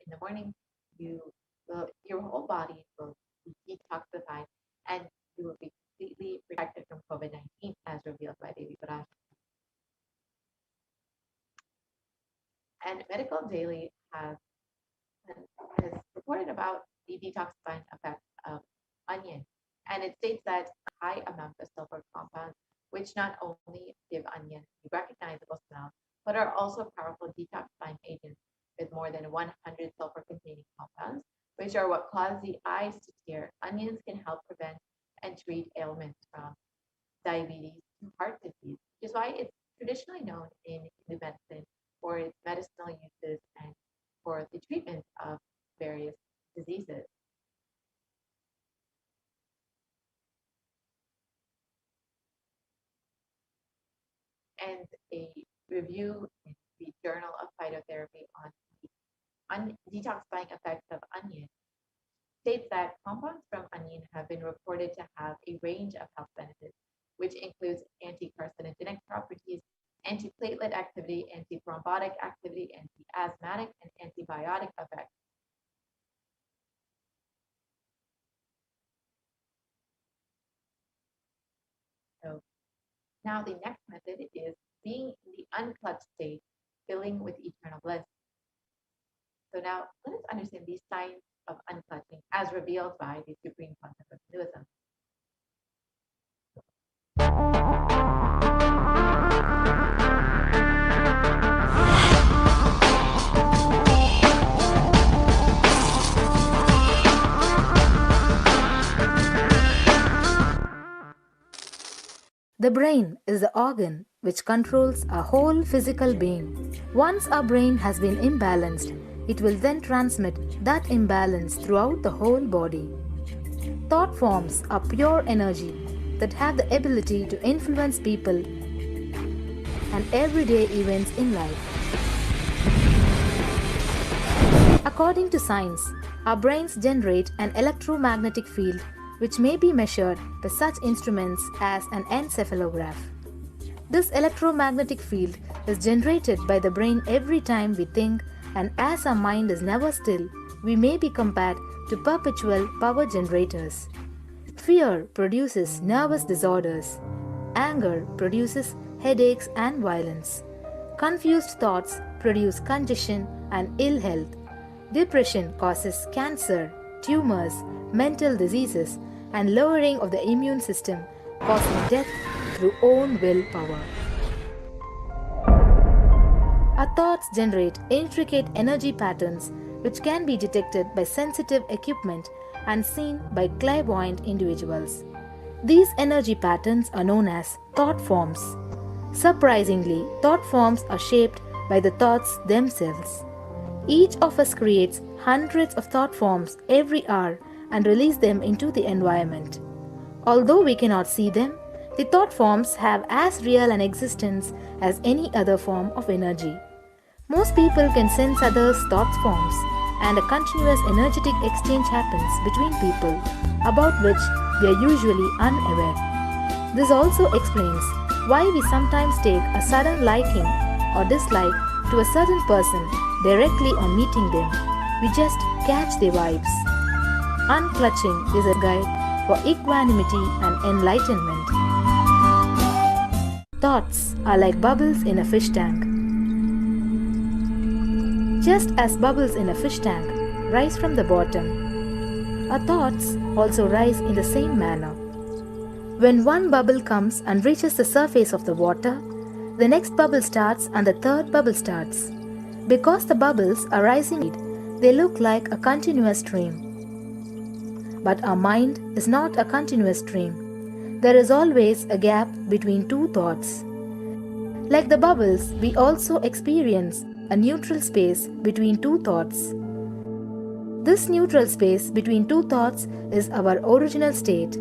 in the morning, your whole body will be detoxified, and you will be completely protected from COVID-19, as revealed by Devi Parashakti. And Medical Daily has reported about the detoxifying effects of onion. And it states that a high amount of sulfur compounds, which not only give onion a recognizable smell, but are also powerful detoxifying agents with more than 100 sulfur-containing compounds, which are what cause the eyes to tear. Onions can help prevent and treat ailments from diabetes to heart disease, which is why it's traditionally known in Hindu medicine for its medicinal uses and for the treatment of various diseases. And a review in the Journal of Phytotherapy on the detoxifying effects of onion states that compounds from onion have been reported to have a range of health benefits, which includes anti-carcinogenic properties, antiplatelet activity, antithrombotic activity, anti-asthmatic, and antibiotic effects. So now the next method is being in the unclutched state, filling with eternal bliss. So now let us understand these signs of unclutching as revealed by the Supreme Concept of Hinduism. The brain is the organ which controls our whole physical being. Once our brain has been imbalanced, it will then transmit that imbalance throughout the whole body. Thought forms are pure energy that have the ability to influence people and everyday events in life. According to science, our brains generate an electromagnetic field which may be measured by such instruments as an encephalograph. This electromagnetic field is generated by the brain every time we think, and as our mind is never still, we may be compared to perpetual power generators. Fear produces nervous disorders. Anger produces headaches and violence. Confused thoughts produce congestion and ill health. Depression causes cancer. tumors, mental diseases, and lowering of the immune system, causing death through own willpower. Our thoughts generate intricate energy patterns which can be detected by sensitive equipment and seen by clairvoyant individuals. These energy patterns are known as thought forms. Surprisingly, thought forms are shaped by the thoughts themselves. Each of us creates hundreds of thought forms every hour and release them into the environment. Although we cannot see them, the thought forms have as real an existence as any other form of energy. Most people can sense others' thought forms, and a continuous energetic exchange happens between people, about which we are usually unaware. This also explains why we sometimes take a sudden liking or dislike to a certain person directly on meeting them. We just catch their vibes. Unclutching is a guide for equanimity and enlightenment. Thoughts are like bubbles in a fish tank. Just as bubbles in a fish tank rise from the bottom, our thoughts also rise in the same manner. When one bubble comes and reaches the surface of the water, the next bubble starts and the third bubble starts. Because the bubbles are rising, they look like a continuous stream. But our mind is not a continuous stream. There is always a gap between two thoughts. Like the bubbles, we also experience a neutral space between two thoughts. This neutral space between two thoughts is our original state,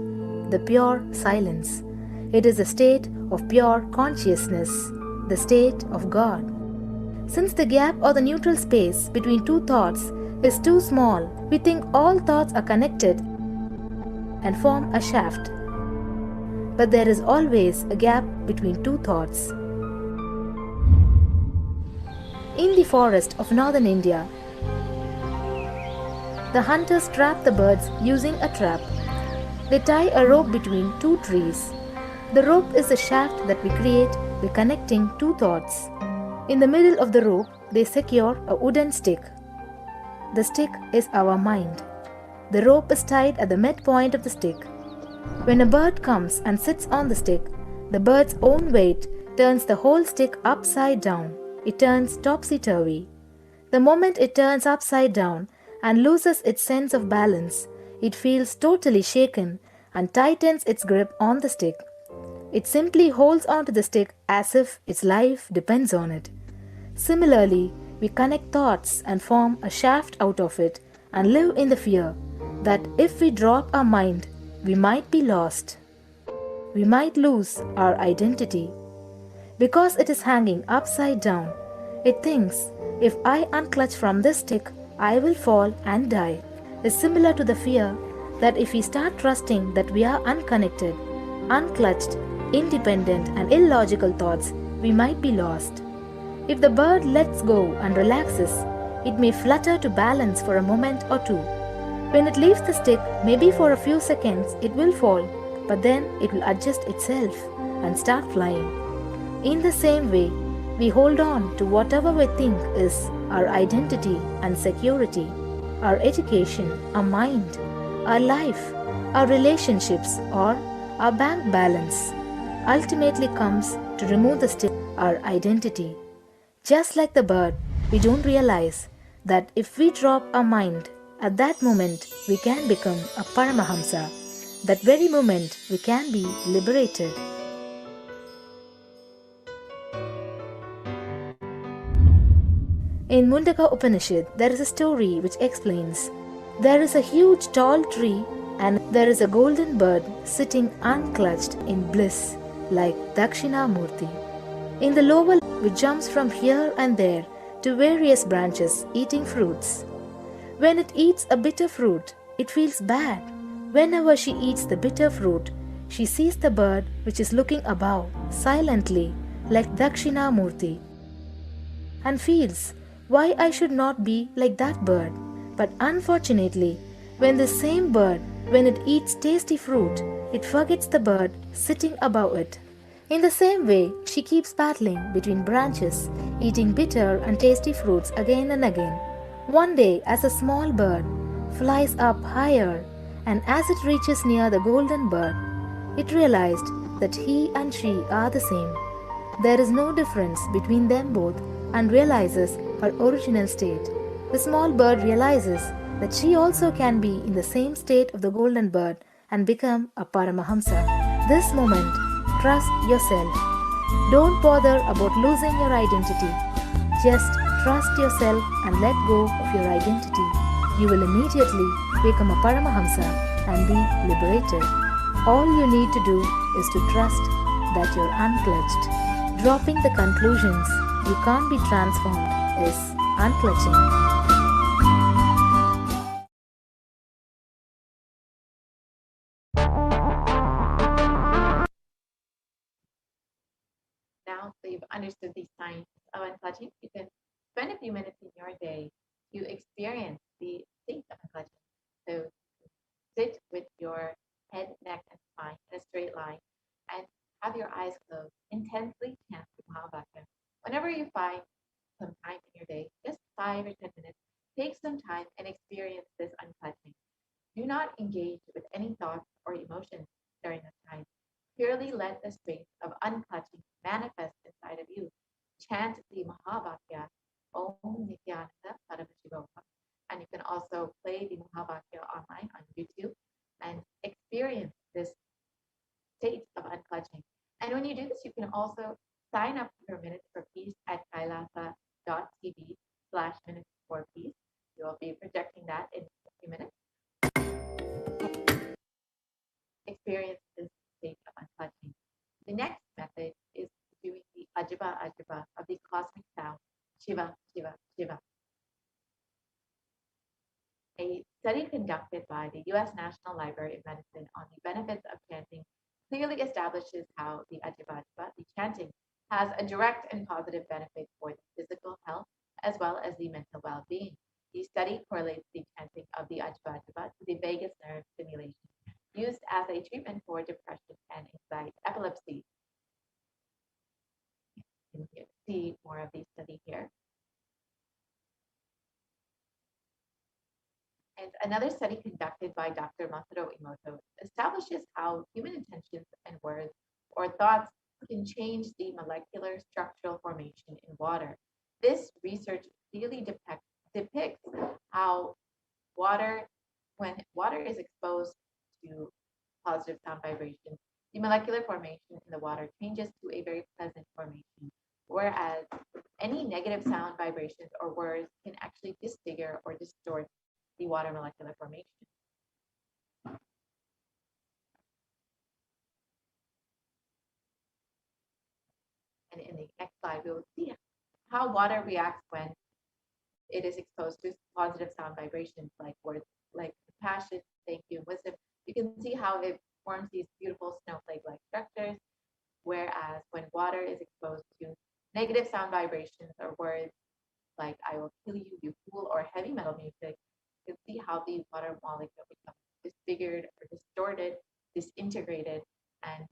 the pure silence. It is a state of pure consciousness, the state of God. Since the gap or the neutral space between two thoughts is too small, we think all thoughts are connected and form a shaft. But there is always a gap between two thoughts. In the forest of northern India, the hunters trap the birds using a trap. They tie a rope between two trees. The rope is the shaft that we create by connecting two thoughts. In the middle of the rope, they secure a wooden stick. The stick is our mind. The rope is tied at the midpoint of the stick. When a bird comes and sits on the stick, the bird's own weight turns the whole stick upside down. It turns topsy-turvy. The moment it turns upside down and loses its sense of balance, it feels totally shaken and tightens its grip on the stick. It simply holds onto the stick as if its life depends on it. Similarly, we connect thoughts and form a shaft out of it and live in the fear that if we drop our mind, we might be lost. We might lose our identity. Because it is hanging upside down, it thinks, if I unclutch from this stick, I will fall and die. Is similar to the fear that if we start trusting that we are unconnected, unclutched, independent and illogical thoughts, we might be lost. If the bird lets go and relaxes, it may flutter to balance for a moment or two. When it leaves the stick, maybe for a few seconds, it will fall, but then it will adjust itself and start flying. In the same way, we hold on to whatever we think is our identity and security, our education, our mind, our life, our relationships, or our bank balance. Ultimately comes to remove the stick, our identity. Just like the bird, we don't realize that if we drop our mind, at that moment we can become a Paramahamsa. That very moment we can be liberated. In Mundaka Upanishad, there is a story which explains, there is a huge tall tree and there is a golden bird sitting unclutched in bliss like Dakshinamurti. In the lower, which jumps from here and there to various branches eating fruits. When it eats a bitter fruit, it feels bad. Whenever she eats the bitter fruit, she sees the bird which is looking above silently like Dakshinamurti and feels, why I should not be like that bird. But unfortunately, when the same bird, when it eats tasty fruit, it forgets the bird sitting above it. In the same way, she keeps battling between branches, eating bitter and tasty fruits again and again. One day, as a small bird, flies up higher, and as it reaches near the golden bird, it realized that he and she are the same. There is no difference between them both and realizes her original state. The small bird realizes that she also can be in the same state of the golden bird and become a Paramahamsa. This moment, trust yourself. Don't bother about losing your identity. Just trust yourself and let go of your identity. You will immediately become a Paramahamsa and be liberated. All you need to do is to trust that you're unclutched. Dropping the conclusions you can't be transformed is unclutching. Now that you've understood these signs of unclutching, you can spend a few minutes in your day to experience the state of unclutching. So sit with your head, neck, and spine in a straight line and have your eyes closed. Intensely chant the Mahavakya. Whenever you find some time in your day, just 5 or 10 minutes, take some time and experience this unclutching. Do not engage with any thoughts or emotions during this time. Purely let the space of unclutching manifest inside of you. Chant the Mahavakya, Om Nithyananda Paramashivoham. And you can also play the Mahavakya online on YouTube and experience this state of unclutching. And when you do this, you can also sign up for Minutes for Peace at kailasa.tv/Minutes for Peace. We will be projecting that in a few minutes. Experience this state of unclutching. The next method is doing the Ajiba Ajiba of the cosmic sound, Shiva, Shiva, Shiva. A study conducted by the U.S. National Library of Medicine on the benefits of chanting clearly establishes how the Ajiba Ajiba, the chanting, has a direct and positive benefit for the physical health as well as the mental well-being. The study correlates the chanting of the Ajiba Ajiba to the vagus nerve stimulation used as a treatment for depression and anxiety, epilepsy. You can see more of the study here. And another study conducted by Dr. Masaru Emoto establishes how human intentions and words or thoughts can change the molecular structural formation in water. This research clearly depicts how water, when water is exposed to positive sound vibrations, the molecular formation in the water changes to a very pleasant formation, whereas any negative sound vibrations or words can actually disfigure or distort the water molecular formation. And in the next slide, we will see how water reacts when it is exposed to positive sound vibrations like words like compassion, thank you, and wisdom. You can see how it forms these beautiful snowflake-like structures, whereas when water is exposed to negative sound vibrations or words like I will kill you, you fool, or heavy metal music, you can see how the water molecule becomes disfigured or distorted, disintegrated, and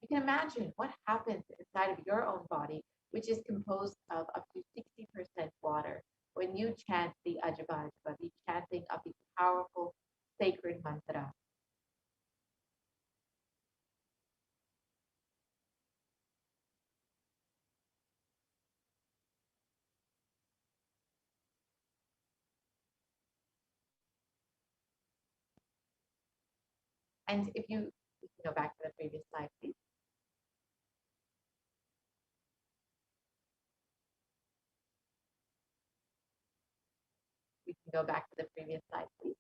you can imagine what happens inside of your own body, which is composed of up to 60% water, when you chant the Ajiba Ajiba, the chanting of the powerful sacred mantra. And if you can go back to the previous slide, please. We can go back to the previous slide, please.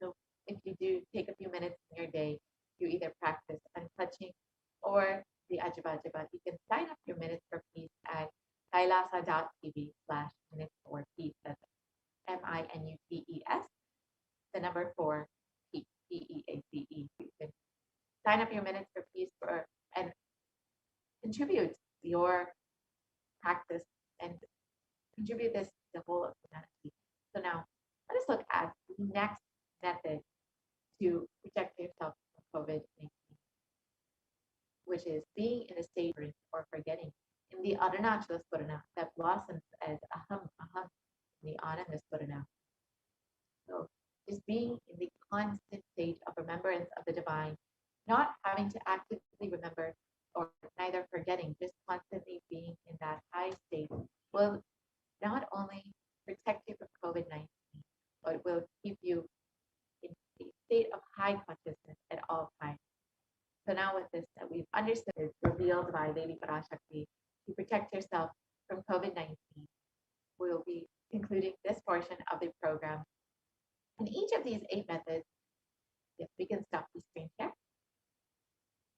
So if you do take a few minutes in your day to either practice untouching or the Ajiba Ajiba, you can sign up your Minutes for Peace at kailasa.tv/Minutes for Peace. That's MINUTES, the number 4, Peace, PEACE. You can sign up your Minutes for Peace and contribute your practice and contribute this to the whole of humanity. So now let us look at the next method to protect yourself from COVID-19, which is being in a state or forgetting in the Arunachala Spurana that blossoms as aham, aham, in the Ananda Spurana. So just being in the constant state of remembrance of the divine, not having to actively remember or neither forgetting, just constantly being in that high state will not only protect you from COVID-19, but will keep you in a state of high consciousness at all times. So now with this that we've understood is revealed by Devi Parashakti to protect yourself from COVID-19, we'll be concluding this portion of the program. And each of these 8 methods, if we can stop the screen here,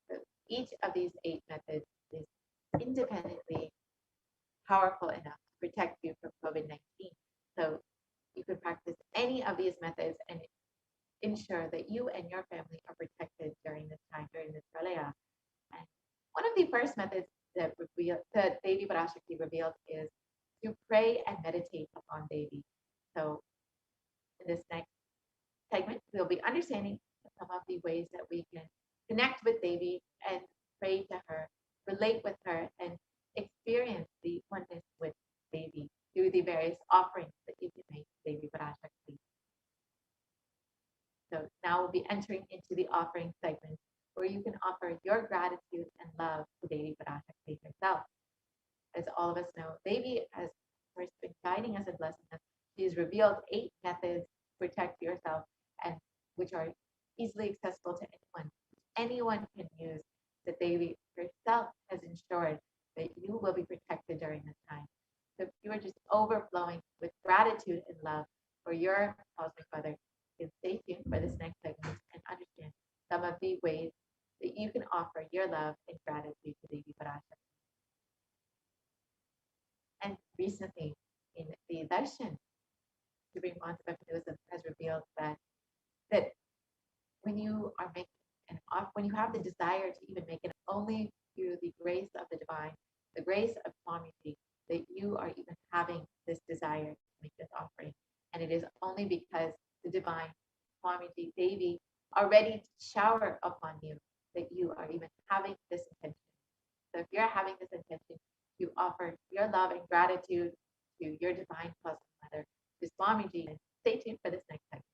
so each of these 8 methods is independently powerful enough to protect you from COVID-19. So you could practice any of these methods and ensure that you and your family are protected during this time, during this pralaya. And one of the first methods that Devi Parashakti revealed is to pray and meditate upon Devi. So in this next segment, we'll be understanding some of the ways that we can connect with Devi and pray to her, relate with her, and experience the oneness with Devi through the various offerings that you can make to Devi Parashakti. So now we'll be entering into the offering segment where you can offer your gratitude and love to Devi Parashakti herself. As all of us know, Devi has first been guiding us and blessing us. She has revealed 8 methods to protect yourself and which are easily accessible to anyone. Anyone can use that Devi herself has ensured that you will be protected during this time. So if you are just overflowing with gratitude and love for your cosmic mother, you can stay tuned for this next segment and understand some of the ways that you can offer your love and gratitude to Devi Parashakti. And recently, in the darshan, Supreme Master of Hinduism has revealed that when you are making when you have the desire to even make it only through the grace of the divine, the grace of Swamiji, that you are even having this desire to make this offering. And it is only because the divine Swamiji, Devi, are ready to shower upon you that you are even having this intention. So if you're having this intention to offer your love and gratitude to your divine cosmic mother, to Swamiji, and stay tuned for this next segment.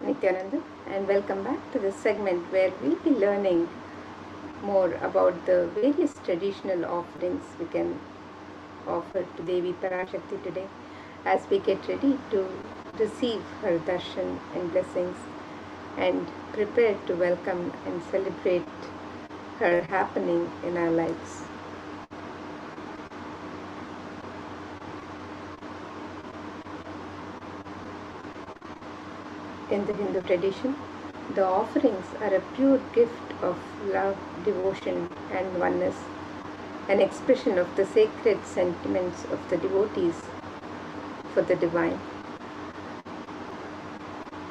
Nithyananda, and welcome back to this segment where we'll be learning more about the various traditional offerings we can offer to Devi Parashakti today as we get ready to receive her darshan and blessings and prepare to welcome and celebrate her happening in our lives. In the Hindu tradition, the offerings are a pure gift of love, devotion, and oneness, an expression of the sacred sentiments of the devotees for the divine.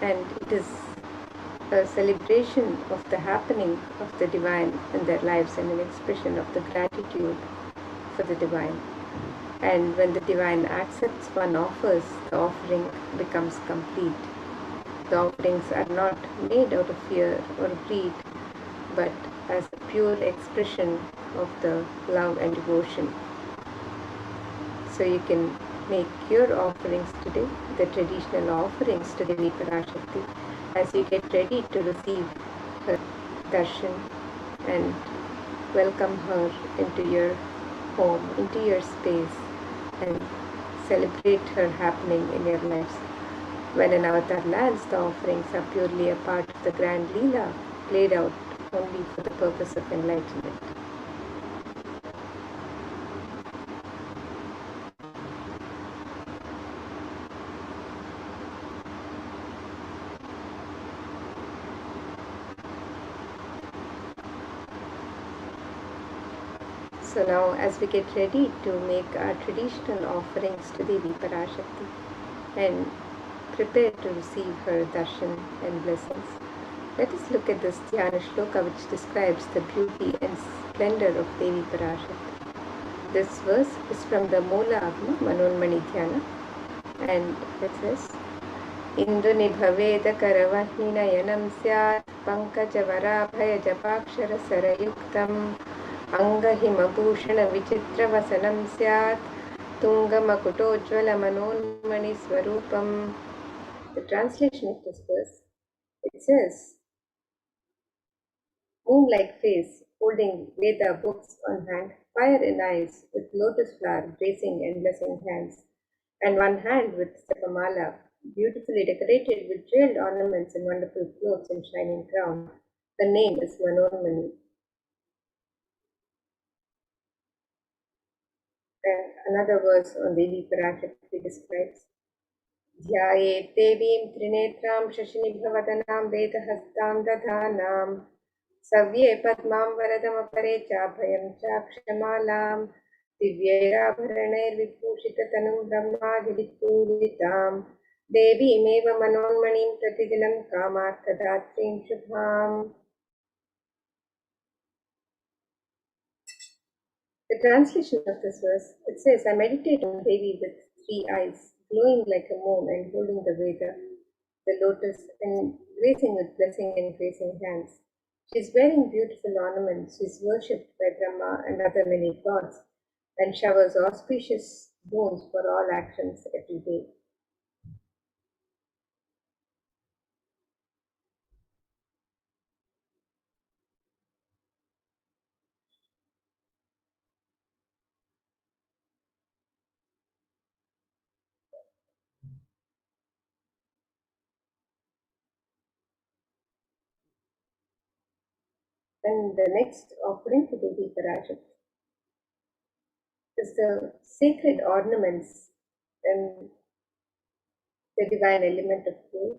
And it is a celebration of the happening of the divine in their lives and an expression of the gratitude for the divine. And when the divine accepts one offers, the offering becomes complete. The offerings are not made out of fear or greed, but as a pure expression of the love and devotion. So you can make your offerings today, the traditional offerings to Devi Parashakti, as you get ready to receive her darshan and welcome her into your home, into your space, and celebrate her happening in your lives. When an avatar lands, the offerings are purely a part of the grand Leela, played out only for the purpose of enlightenment. So now, as we get ready to make our traditional offerings to Devi Parashakti and prepare to receive her darshan and blessings, let us look at this Dhyana Shloka which describes the beauty and splendor of Devi Parashakti. This verse is from the Moola Agma Manonmani Dhyana, and it says, Indu nibhaveda karavahinayanam syat pankajavara japakshara sarayuktam angahimabhushana vichitravasanam syat tungamakutojvala manonmani swarupam. The translation of this verse, it says, moon-like face, holding Veda books on hand, fire in eyes, with lotus flower bracing and blessing hands, and one hand with Sapamala, beautifully decorated with jeweled ornaments and wonderful clothes and shining crown. Her name is Manonmani. And another verse on Devi Parashakti describes, Dhyaye Devim Trinetram Shashinibhavadhanam Vedahastam Dadhanam Savye Padmam Varadamapare Chabhayam Chakshamalam Divyayabharaner Vibhushitatanum Brahmadivipuritam Devi Meva Manonmanim Pratidinam Kamarthadatrim Shubham. The translation of this verse, it says, I meditate on Devi with 3 eyes, glowing like a moon and holding the Veda, the lotus, and gracing with blessing and gracing hands. She is wearing beautiful ornaments. She is worshipped by Brahma and other many gods, and showers auspicious boons for all actions every day. And the next offering to Devi Parashakti is the sacred ornaments and the divine element of gold.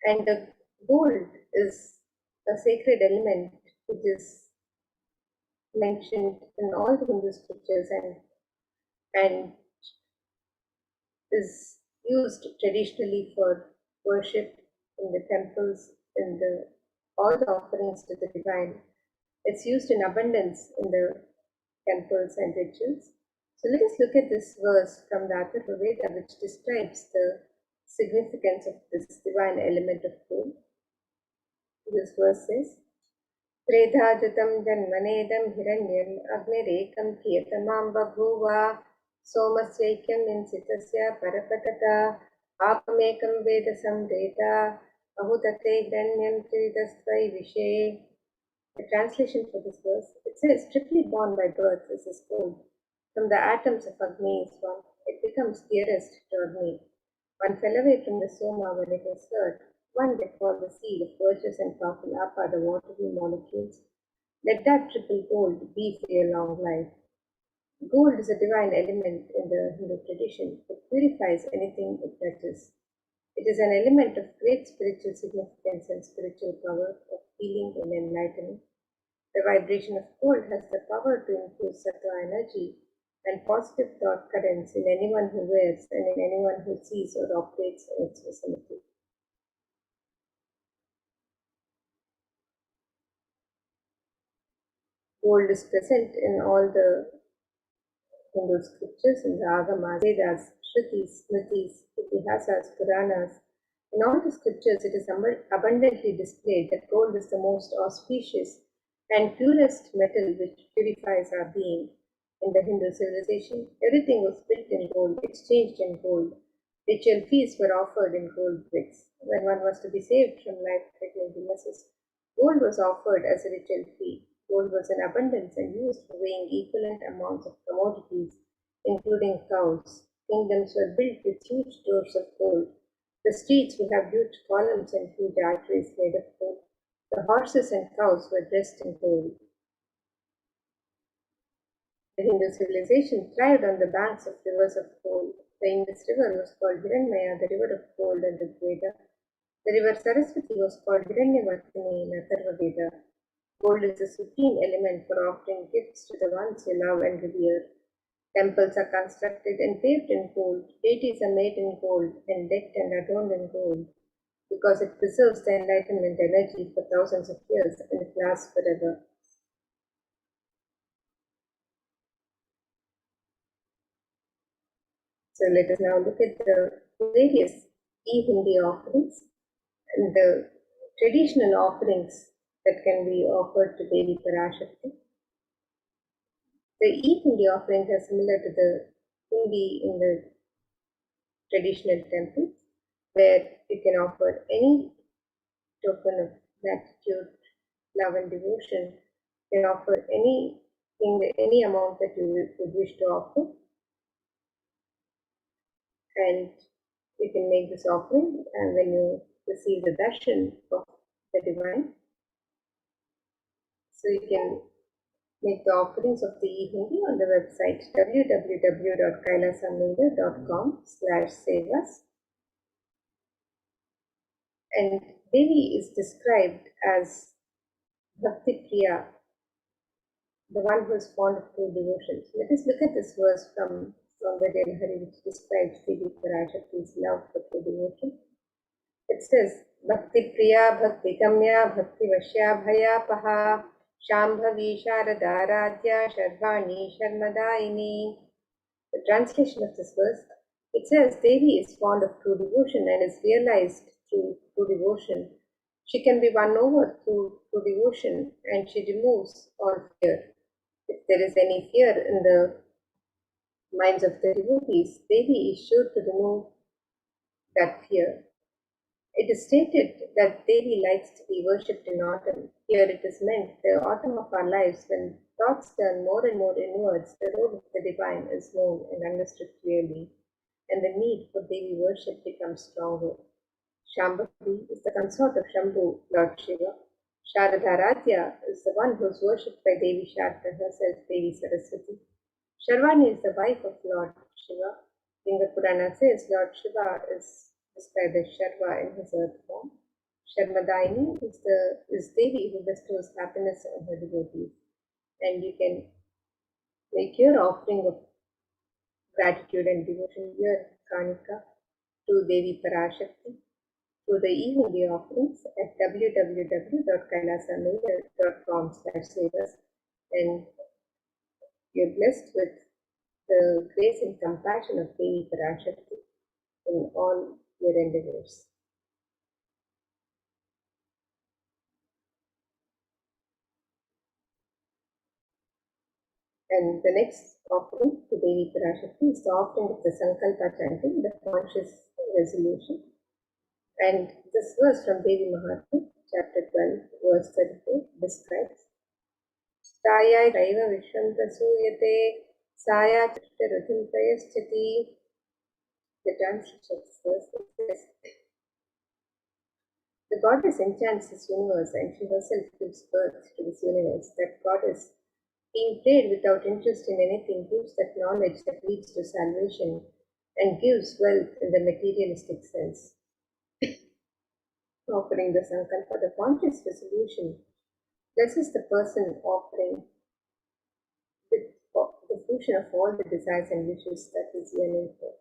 And the gold is a sacred element which is mentioned in all the Hindu scriptures and is used traditionally for worship in the temples, in all the offerings to the divine. It's used in abundance in the temples and rituals. So let us look at this verse from the Atharva Veda, which describes the significance of this divine element of gold. This verse says, Tredhajutam janmanedam hiranyam agnirekam kiyatamam babhuva somasvaikyam insitasya parapatata apamekam veda samveda ahutate hiranyam tridastvai vishe. The translation for this verse, it says, triply born by birth is this gold. From the atoms of Agni is one. It becomes dearest to Agni. One fell away from the Soma when it was heard. One let fall the seed of virtuous and powerful Apa, the watery molecules. Let that triple gold be for your long life. Gold is a divine element in the Hindu tradition. It purifies anything it touches. It is an element of great spiritual significance and spiritual power of healing and enlightenment. The vibration of gold has the power to infuse sattva energy and positive thought currents in anyone who wears and in anyone who sees or operates in its vicinity. Gold is present in all the Hindu scriptures, in the Agamas, Vedas, Shrutis, Smritis, Itihasas, Puranas. In all the scriptures, it is abundantly displayed that gold is the most auspicious and purest metal which purifies our being. In the Hindu civilization, everything was built in gold, exchanged in gold. Ritual feasts were offered in gold bricks. When one was to be saved from life-threatening illnesses, gold was offered as a ritual fee. Gold was in abundance and used for weighing equivalent amounts of commodities, including cows. Kingdoms were built with huge doors of gold. The streets would have huge columns and huge arteries made of gold. The horses and cows were dressed in gold. The Hindu civilization thrived on the banks of rivers of gold. The Indus River was called Hiranmaya, the river of gold in Rig Veda. The river Saraswati was called Hiranyavartini in Atharva Veda. Gold is the supreme element for offering gifts to the ones you love and revere. Temples are constructed and paved in gold. Deities are made in gold and decked and adorned in gold because it preserves the enlightenment energy for thousands of years and it lasts forever. So let us now look at the various e-Hindi offerings and the traditional offerings that can be offered to Devi Parashakti. The e-Hindi offerings are similar to the Hindi in the traditional temples, where you can offer any token of gratitude, love and devotion. You can offer anything, any amount that you would wish to offer. And you can make this offering, and when you receive the darshan of the divine, so you can make the offerings of the e-Hindi on the website www.kailasamlinga.com/sevas. And Devi is described as Bhakti Priya, the one who is fond of true devotion. So let us look at this verse from Saundarya Lahari, which describes Devi Parashakti's love for true devotion. It says, Bhakti Priya, Bhakti Gamya, Bhakti Vashya Bhaya Paha, Shambhavi Sharada Radhya, Sharvani Sharmadaini. The translation of this verse, it says, Devi is fond of true devotion and is realized through true devotion. She can be won over through true devotion and she removes all fear. If there is any fear in the minds of the devotees, Devi is sure to remove that fear. It is stated that Devi likes to be worshipped in autumn. Here it is meant the autumn of our lives when thoughts turn more and more inwards, the road of the divine is known and understood clearly, and the need for Devi worship becomes stronger. Shambhavi is the consort of Shambhu, Lord Shiva. Sharadharadhya is the one who is worshipped by Devi Sharda herself, Devi Saraswati. Sharvani is the wife of Lord Shiva. Linga Purana says Lord Shiva is described as Sharva in his earth form. Sharmadaini is Devi who bestows happiness on her devotees. And you can make your offering of gratitude and devotion, your Kanika, to Devi Parashakti through the e-Hindi offerings at www.kailasamlinga.com/sevas, and you're blessed with the grace and compassion of Devi Parashakti in all your endeavors. And the next offering to Devi Parashakti is the offering of the Sankalpa chanting, the conscious resolution. And this verse from Devi Mahatma, chapter 12, verse 34, describes Saya Raiva Vishwanta Suyate Saya Chakraruthim Prayaschati. The translation of this verse says, the goddess enchants this universe and she herself gives birth to this universe. That goddess, being prayed without interest in anything, gives that knowledge that leads to salvation and gives wealth in the materialistic sense. Offering the Sankalpa, the conscious resolution, blesses the person offering with the fruition of all the desires and wishes that is yearning for.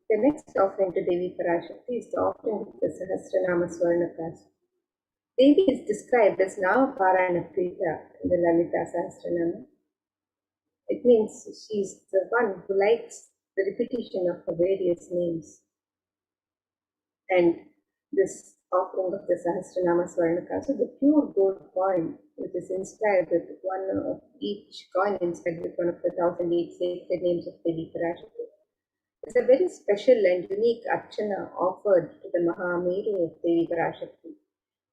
The next offering to Devi Parashakti is the offering of the Sahasranama Swarnakas. Devi is described as Nama Parayana Prita in the Lalita Sahasranama. It means she is the one who likes the repetition of her various names. And this offering of the Sahasranama Swarnaka, so the pure gold coin, which is inscribed with one of each coin inscribed with one of the 1008 sacred names of Devi Parashakti. It's a very special and unique archana offered to the Mahameru of Devi Parashakti.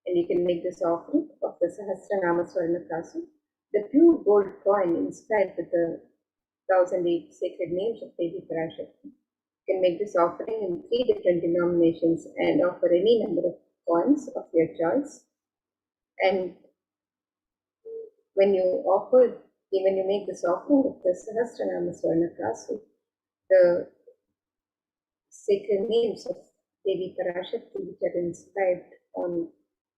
And you can make this offering of the Sahasranama Swarnakasu, the pure gold coin inscribed with the 1008 sacred names of Devi Parashakti. You can make this offering in 3 different denominations and offer any number of coins of your choice. And when you make this offering of the Sahasranama Swarnakasu, the sacred names of Devi Parashakti which are inscribed on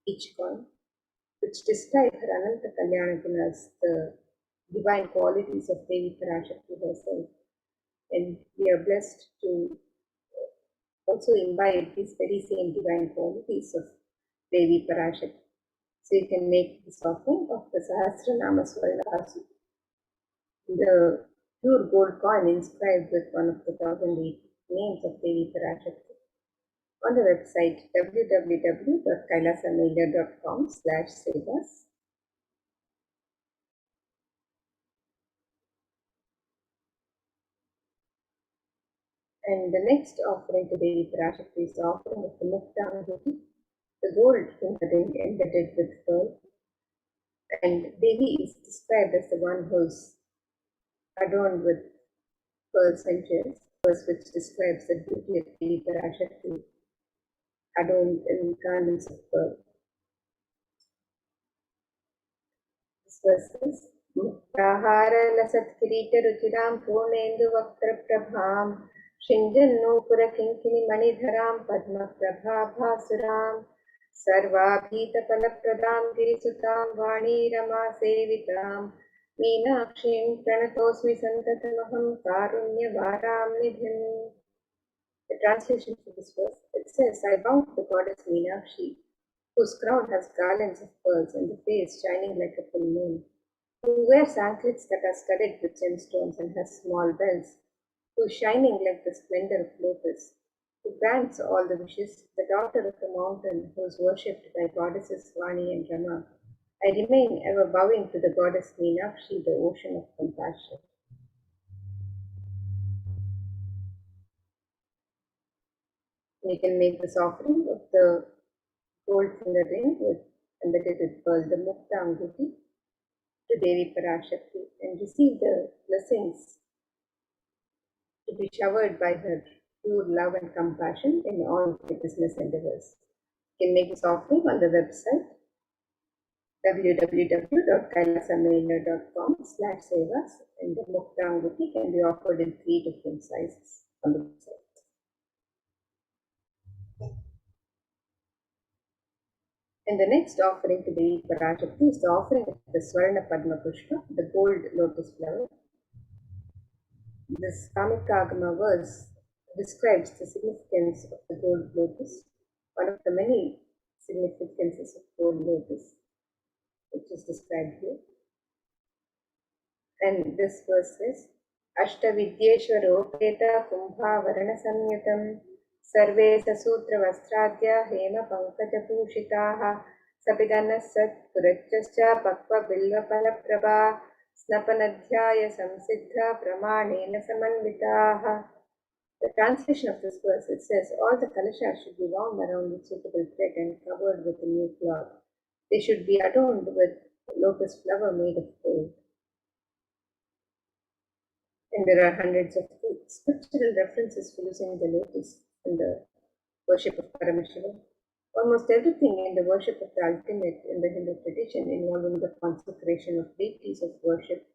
each coin, which describe her Ananta Kalyana Gunas, the divine qualities of Devi Parashakti herself. And we are blessed to also imbibe these very same divine qualities of Devi Parashakti. So you can make this offering of the Sahasranama Swarnakasu, the pure gold coin inscribed with one of the 1008 names of Devi Parashakti, on the website www.kailasamailer.com/sevas. And the next offering to Devi Parashakti is the offering of the Mukta, the gold embedded with pearl. And Devi is described as the one who's adorned with pearls and gems, verse which describes the beauty of Devi Parashakti, adorned in garments of pearl. This verse says, Muktahara lasat kirita ruchiram purnendu vaktra prabham Shinjannupura kinkini manidharam padma prabha bhasuram Sarvabhita palapradam girisutam vani rama sevitam Meenakshim pranatosmi santatamaham karunya varam nidhim. The translation for this verse, it says, I bow to the goddess Meenakshi, whose crown has garlands of pearls and the face shining like a full moon, who wears anklets that are studded with gemstones and has small bells, who is shining like the splendor of lotus, who grants all the wishes, the daughter of the mountain, who is worshipped by goddesses Vani and Rama. I remain ever bowing to the goddess Meenakshi, the ocean of compassion. We can make this offering of the gold finger ring embedded with pearl, the Mukta Anguti, to Devi Parashakti and receive the blessings to be showered by her pure love and compassion in all the business endeavors. You can make this offering on the website www.kailasamailer.com/sevas, and the Mukta Anguti can be offered in 3 different sizes on the website. And the next offering to Devi Parashakti is the offering of the Swarna Padma Pushpa, the gold lotus flower. This Kamikagama verse describes the significance of the gold lotus, one of the many significances of gold lotus, which is described here. And this verse says, Ashtavidyeshwaropeta kumbha varana samyatam Sarve sasutra vastradya hema pankaja pushitaha Sabidana sat purachascha pakva bilva palaprabha Snapanadhyaya samsiddha pramanena samanvitaha. The translation of this verse, it says, all the kalashas should be wound around with suitable thread and covered with a new cloth. They should be adorned with lotus flower made of gold. And there are hundreds of scriptural references for using the lotus in the worship of Paramashivoham. Almost everything in the worship of the ultimate in the Hindu tradition involving the consecration of deities of worship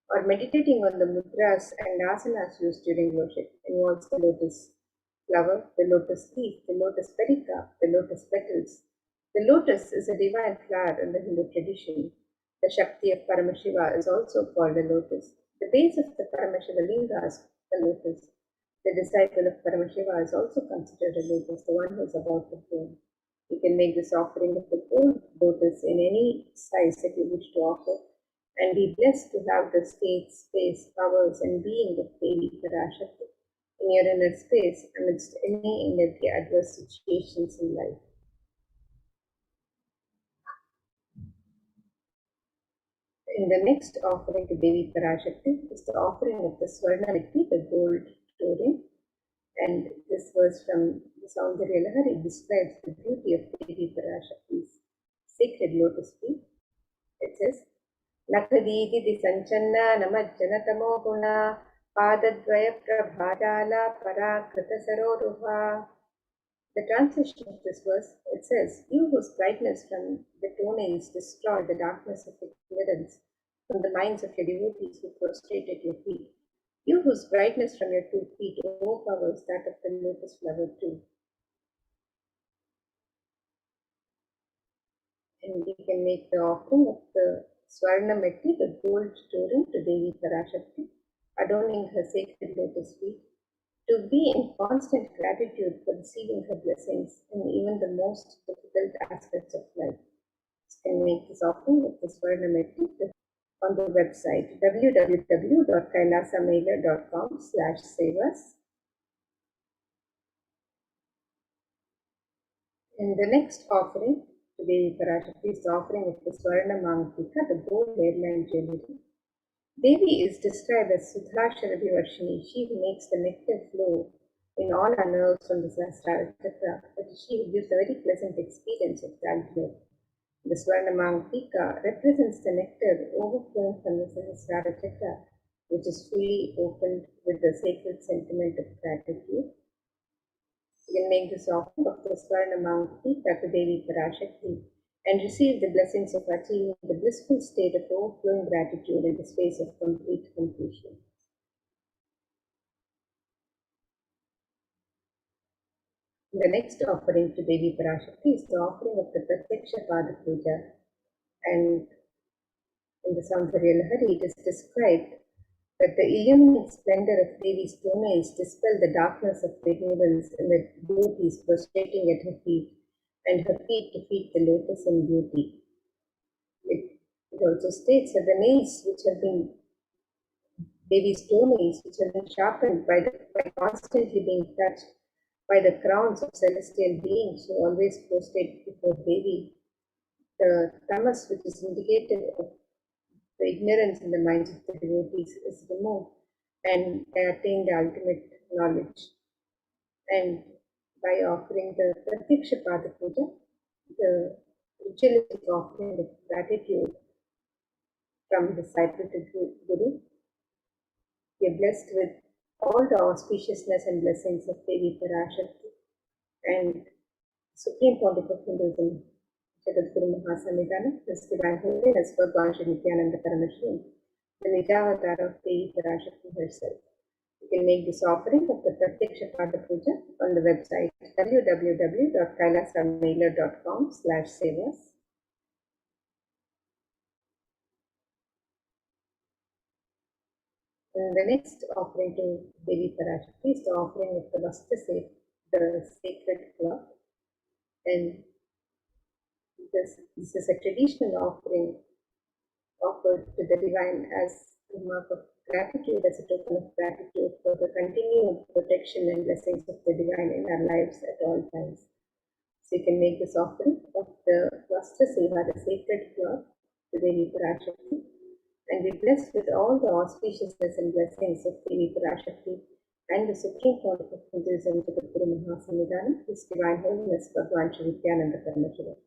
or meditating on the mudras and asanas used during worship involves the lotus flower, the lotus leaf, the lotus pericarp, the lotus petals. The lotus is a divine flower in the Hindu tradition. The Shakti of Paramashiva is also called a lotus. The base of the Paramashiva linga is the lotus. The disciple of Paramashiva is also considered a lotus, the one who is about to bloom. You can make this offering of the gold lotus in any size that you wish to offer, and be blessed to have the state, space, powers, and being of Devi Parashakti in your inner space amidst any and every adverse situations in life. In the next offering to Devi Parashakti is the offering of the Swarnamiti, the gold touring. And this verse from the Saundarya Lahari describes the beauty of Devi Parashakti's sacred lotus feet. It says, Nakaditi Sanchanna Namajjanatamo Guna Padadvaya Prabhadala Parakrita Saroruha. The translation of this verse, it says, You whose brightness from the toenails destroy the darkness of ignorance from the minds of your devotees who prostrate at your feet. You whose brightness from your 2 feet overpowers that of the lotus flower too. And we can make the offering of the Swarnamati, the gold touring, to Devi Parashakti, adorning her sacred lotus feet, to be in constant gratitude for receiving her blessings in even the most difficult aspects of life. You can make this offering of the Swarnamati on the website www.kailasamailer.com/sevas. And the next offering to Devi Parashakti is the offering of the Swarna Mangatika, the gold airline jewelry. Devi is described as Sudhashara Vivarshini, she who makes the nectar flow in all our nerves from the Sahasrara Chakra, that is, she who gives a very pleasant experience of gratitude. The Swarna Mangatika represents the nectar overflowing from the Sahasrara Chakra, which is fully opened with the sacred sentiment of gratitude. You can make this offering of the Swarna Mangatika to Devi Parashakti and receive the blessings of achieving the blissful state of overflowing gratitude in the space of complete completion. The next offering to Devi Parashakti is the offering of the Pratyaksha Pada Puja. And in the Saundarya Lahari, it is described that the illuminate splendor of Devi's toenails dispel the darkness of ignorance in the devotees prostrating at her feet, and her feet to feed the lotus in beauty. It also states that the nails which have been Devi's toenails, which have been sharpened by constantly being touched by the crowns of celestial beings who always prostrate before Devi, the tamas, which is indicative of the ignorance in the minds of the devotees, is removed, and they attain the ultimate knowledge. And by offering the Pratyaksha Pada Puja, the ritualistic offering of gratitude from disciple to Guru, we are blessed with all the auspiciousness and blessings of Devi Parashakti and Supreme Pontiff of Hinduism, Jagadguru Mahasamidana, His Divine Holiness Bhagwan Shri Nithyananda Paramashivam, the Nijavatar of Devi Parashakti herself. You can make this offering of the Pratyaksha Pada Puja on the website www.kailasamailer.com/sevas. And the next offering to Devi Parashakti is the offering of the Vastra Set, the sacred cloth. And this is a traditional offering offered to the divine as a mark of gratitude, as a token of gratitude for the continued protection and blessings of the divine in our lives at all times. So you can make this offering of the Vastra Seva, the sacred cloth, to Devi Parashakti, and be blessed with all the auspiciousness and blessings of Devi Parashakti and the Supreme Pontiff of Hinduism, Jagadguru Mahasamidana, His Divine Holiness Bhagwan Shri Nithyananda Paramashivam.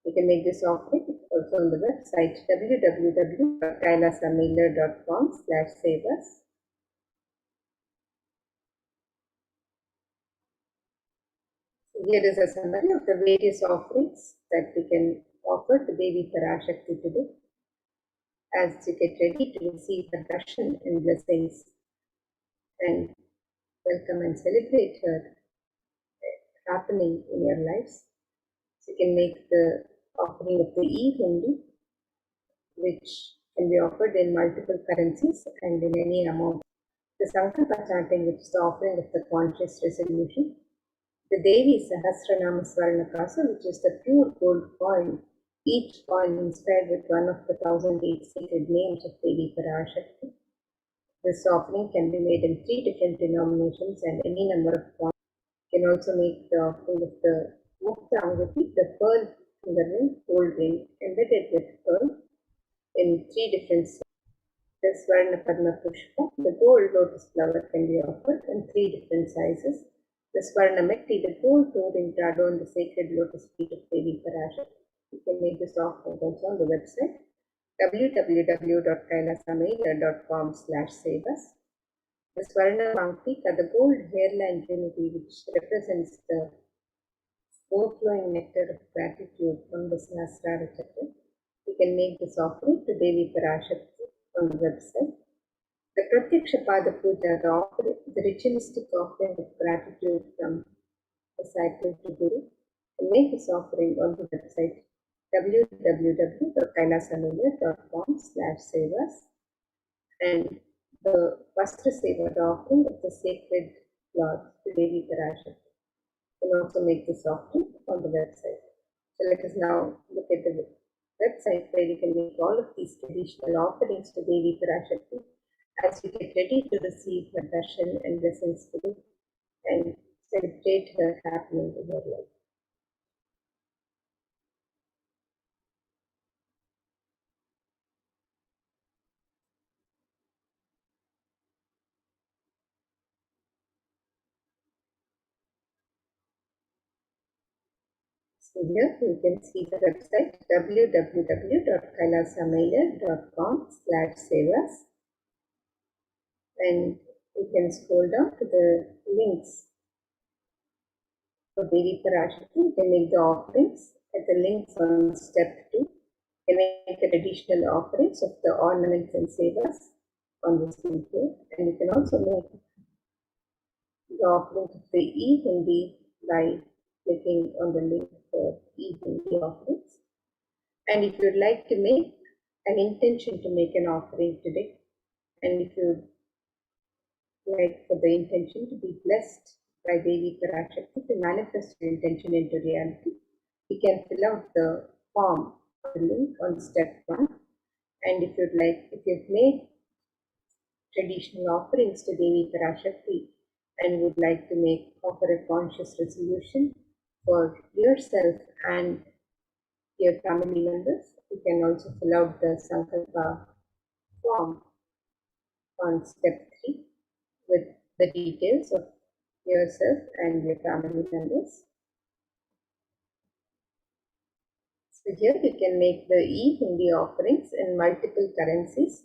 You can make this offering also on the website www.kailasamailer.com/sevas. Here is a summary of the various offerings that we can offer to Devi Parashakti today as you get ready to receive her darshan and blessings and welcome and celebrate her happening in your lives. So you can make the offering of the eve only, which can be offered in multiple currencies and in any amount the Sankalpa chanting, which is the offering of the conscious resolution, the Devi Sahasranama Swarnakasa, which is the pure gold coin, each coin inspired with one of the 1008 sacred names of Devi Parashakti. This offering can be made in 3 different denominations and any number of coins. You can also make the offering of the Mukta Anguti, the pearl finger ring, gold ring, embedded with pearl in 3 different sizes. The Swarna Padma Pushpa, the gold lotus flower, can be offered in 3 different sizes. The Swarna Metti, the gold touring to adorn the sacred lotus feet of Devi Parashakti. You can make this offering also on the website www.kailasamaya.com/sevas. The Swarna Manktika, the gold hairline trinity, which represents the overflowing nectar of gratitude from the Sahasrara Chakra. You can make this offering to Devi Parashakti on the website. The Pratyaksha Pada Puja, the ritualistic offering of gratitude from disciple to Guru. And make this offering on the website www.kailasamaya.com/sevas. And the Vastra Seva, the offering of the sacred cloth to Devi Parashakti. You can also make this offering on the website. So let us now look at the website where you can make all of these traditional offerings to Devi Parashakti as we get ready to receive her darshan and blessings today and celebrate her happening in her life. So here you can see the website www.kailasamaya.com/sevas, and you can scroll down to the links for Devi Parashakti. You can make the offerings at the links on step 2. You can make the traditional offerings of the ornaments and sevas on this link here, and you can also make the offerings of the e-Hindi by clicking on the link for e-Hindi offerings. And if you'd like to make an intention to make an offering today, and if you'd like for the intention to be blessed by Devi Parashakti, to manifest your intention into reality, you can fill out the form on the link on step 1. And if you've made traditional offerings to Devi Parashakti and would like to offer a conscious resolution for yourself and your family members, you can also fill out the Sankalpa form on step 3 with the details of yourself and your family members. So here you can make the e-Hindi offerings in multiple currencies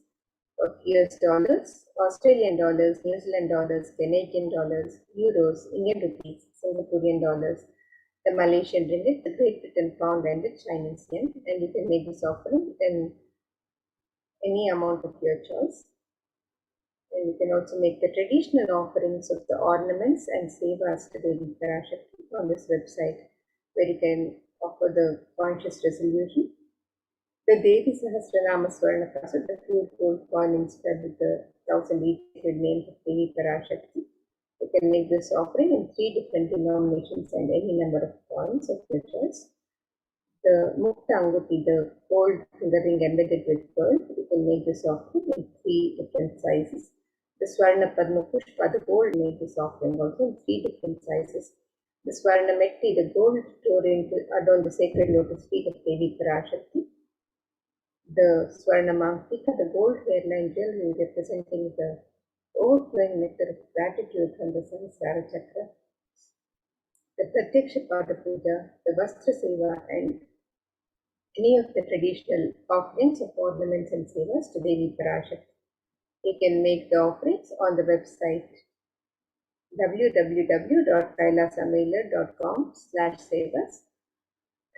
of US dollars, Australian dollars, New Zealand dollars, Canadian dollars, euros, Indian rupees, Singaporean dollars, the Malaysian ringgit, the Great Britain pound, and the Chinese yen. And you can make this offering in any amount of your choice. And you can also make the traditional offerings of the ornaments and sevas to Devi Parashakti on this website, where you can offer the conscious resolution. The Devi Sahasranama Swarnakasa, the pure gold coin inspired with the 1008 sacred names of Devi Parashakti. You can make this offering in 3 different denominations and any number of coins of your choice. The Mukta Anguti, the gold finger ring embedded with pearl, you can make this offering in 3 different sizes. The Swarna Padma Pushpa, the gold, make this offering also in 3 different sizes. The Swarna Metti, the gold touring to adorn the sacred lotus feet of Devi Parashakti. The Swarna Manktika, the gold hairline jewelry representing the overflowing nectar of gratitude from the Sahasrara Chakra. The Pratyaksha Pada Puja, the Vastra Seva, and any of the traditional offerings of ornaments and sevas to Devi Parashakti. You can make the offerings on the website www.kailasamaya.com/sevas.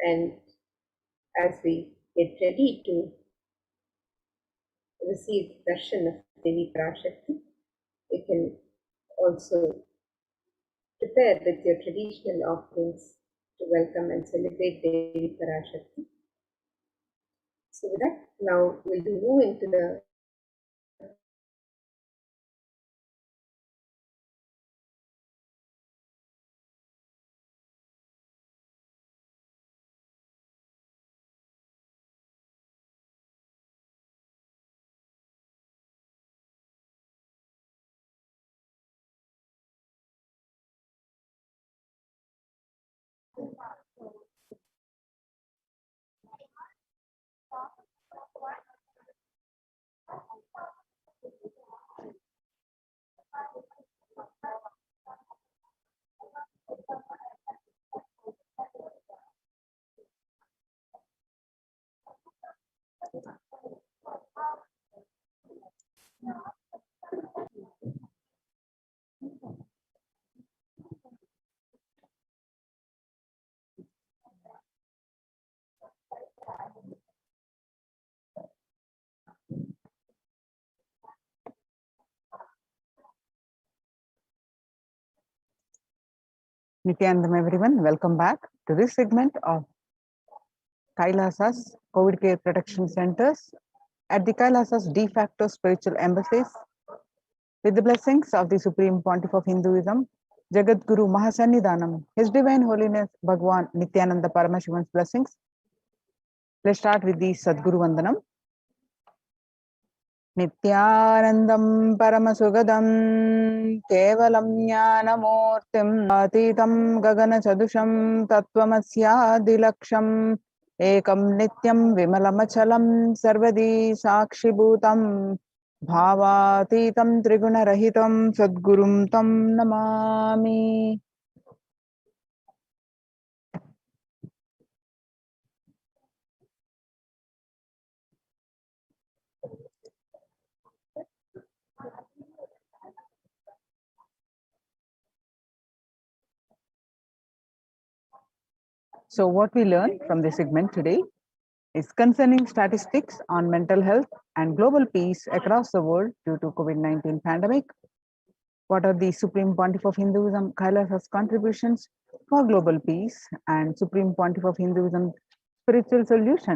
And as we get ready to receive darshan of Devi Parashakti, you can also prepare with your traditional offerings to welcome and celebrate Devi Parashakti. So with that, now we'll be moving to the Nithyanandam everyone, welcome back to this segment of Kailasa's COVID Care Protection Centers at the Kailasa's de facto spiritual embassies. With the blessings of the Supreme Pontiff of Hinduism, Jagat Guru Mahasannidhanam, His Divine Holiness Bhagwan Nithyananda Paramashivan's blessings. Let's start with the Sadguru Vandanam. Nithyanandam Paramasugadam Kevalam Jnanamurtim Atitam Gagana Chadusham Tattvamasya Dilaksham Ekam Nityam Vimalamachalam Sarvadi Sakshibhutam Bhavatitam Triguna Rahitam Sadgurum Tam Namami. So what we learned from this segment today is concerning statistics on mental health and global peace across the world due to COVID-19 pandemic. What are the Supreme Pontiff of Hinduism, Kailasa's contributions for global peace and Supreme Pontiff of Hinduism spiritual solutions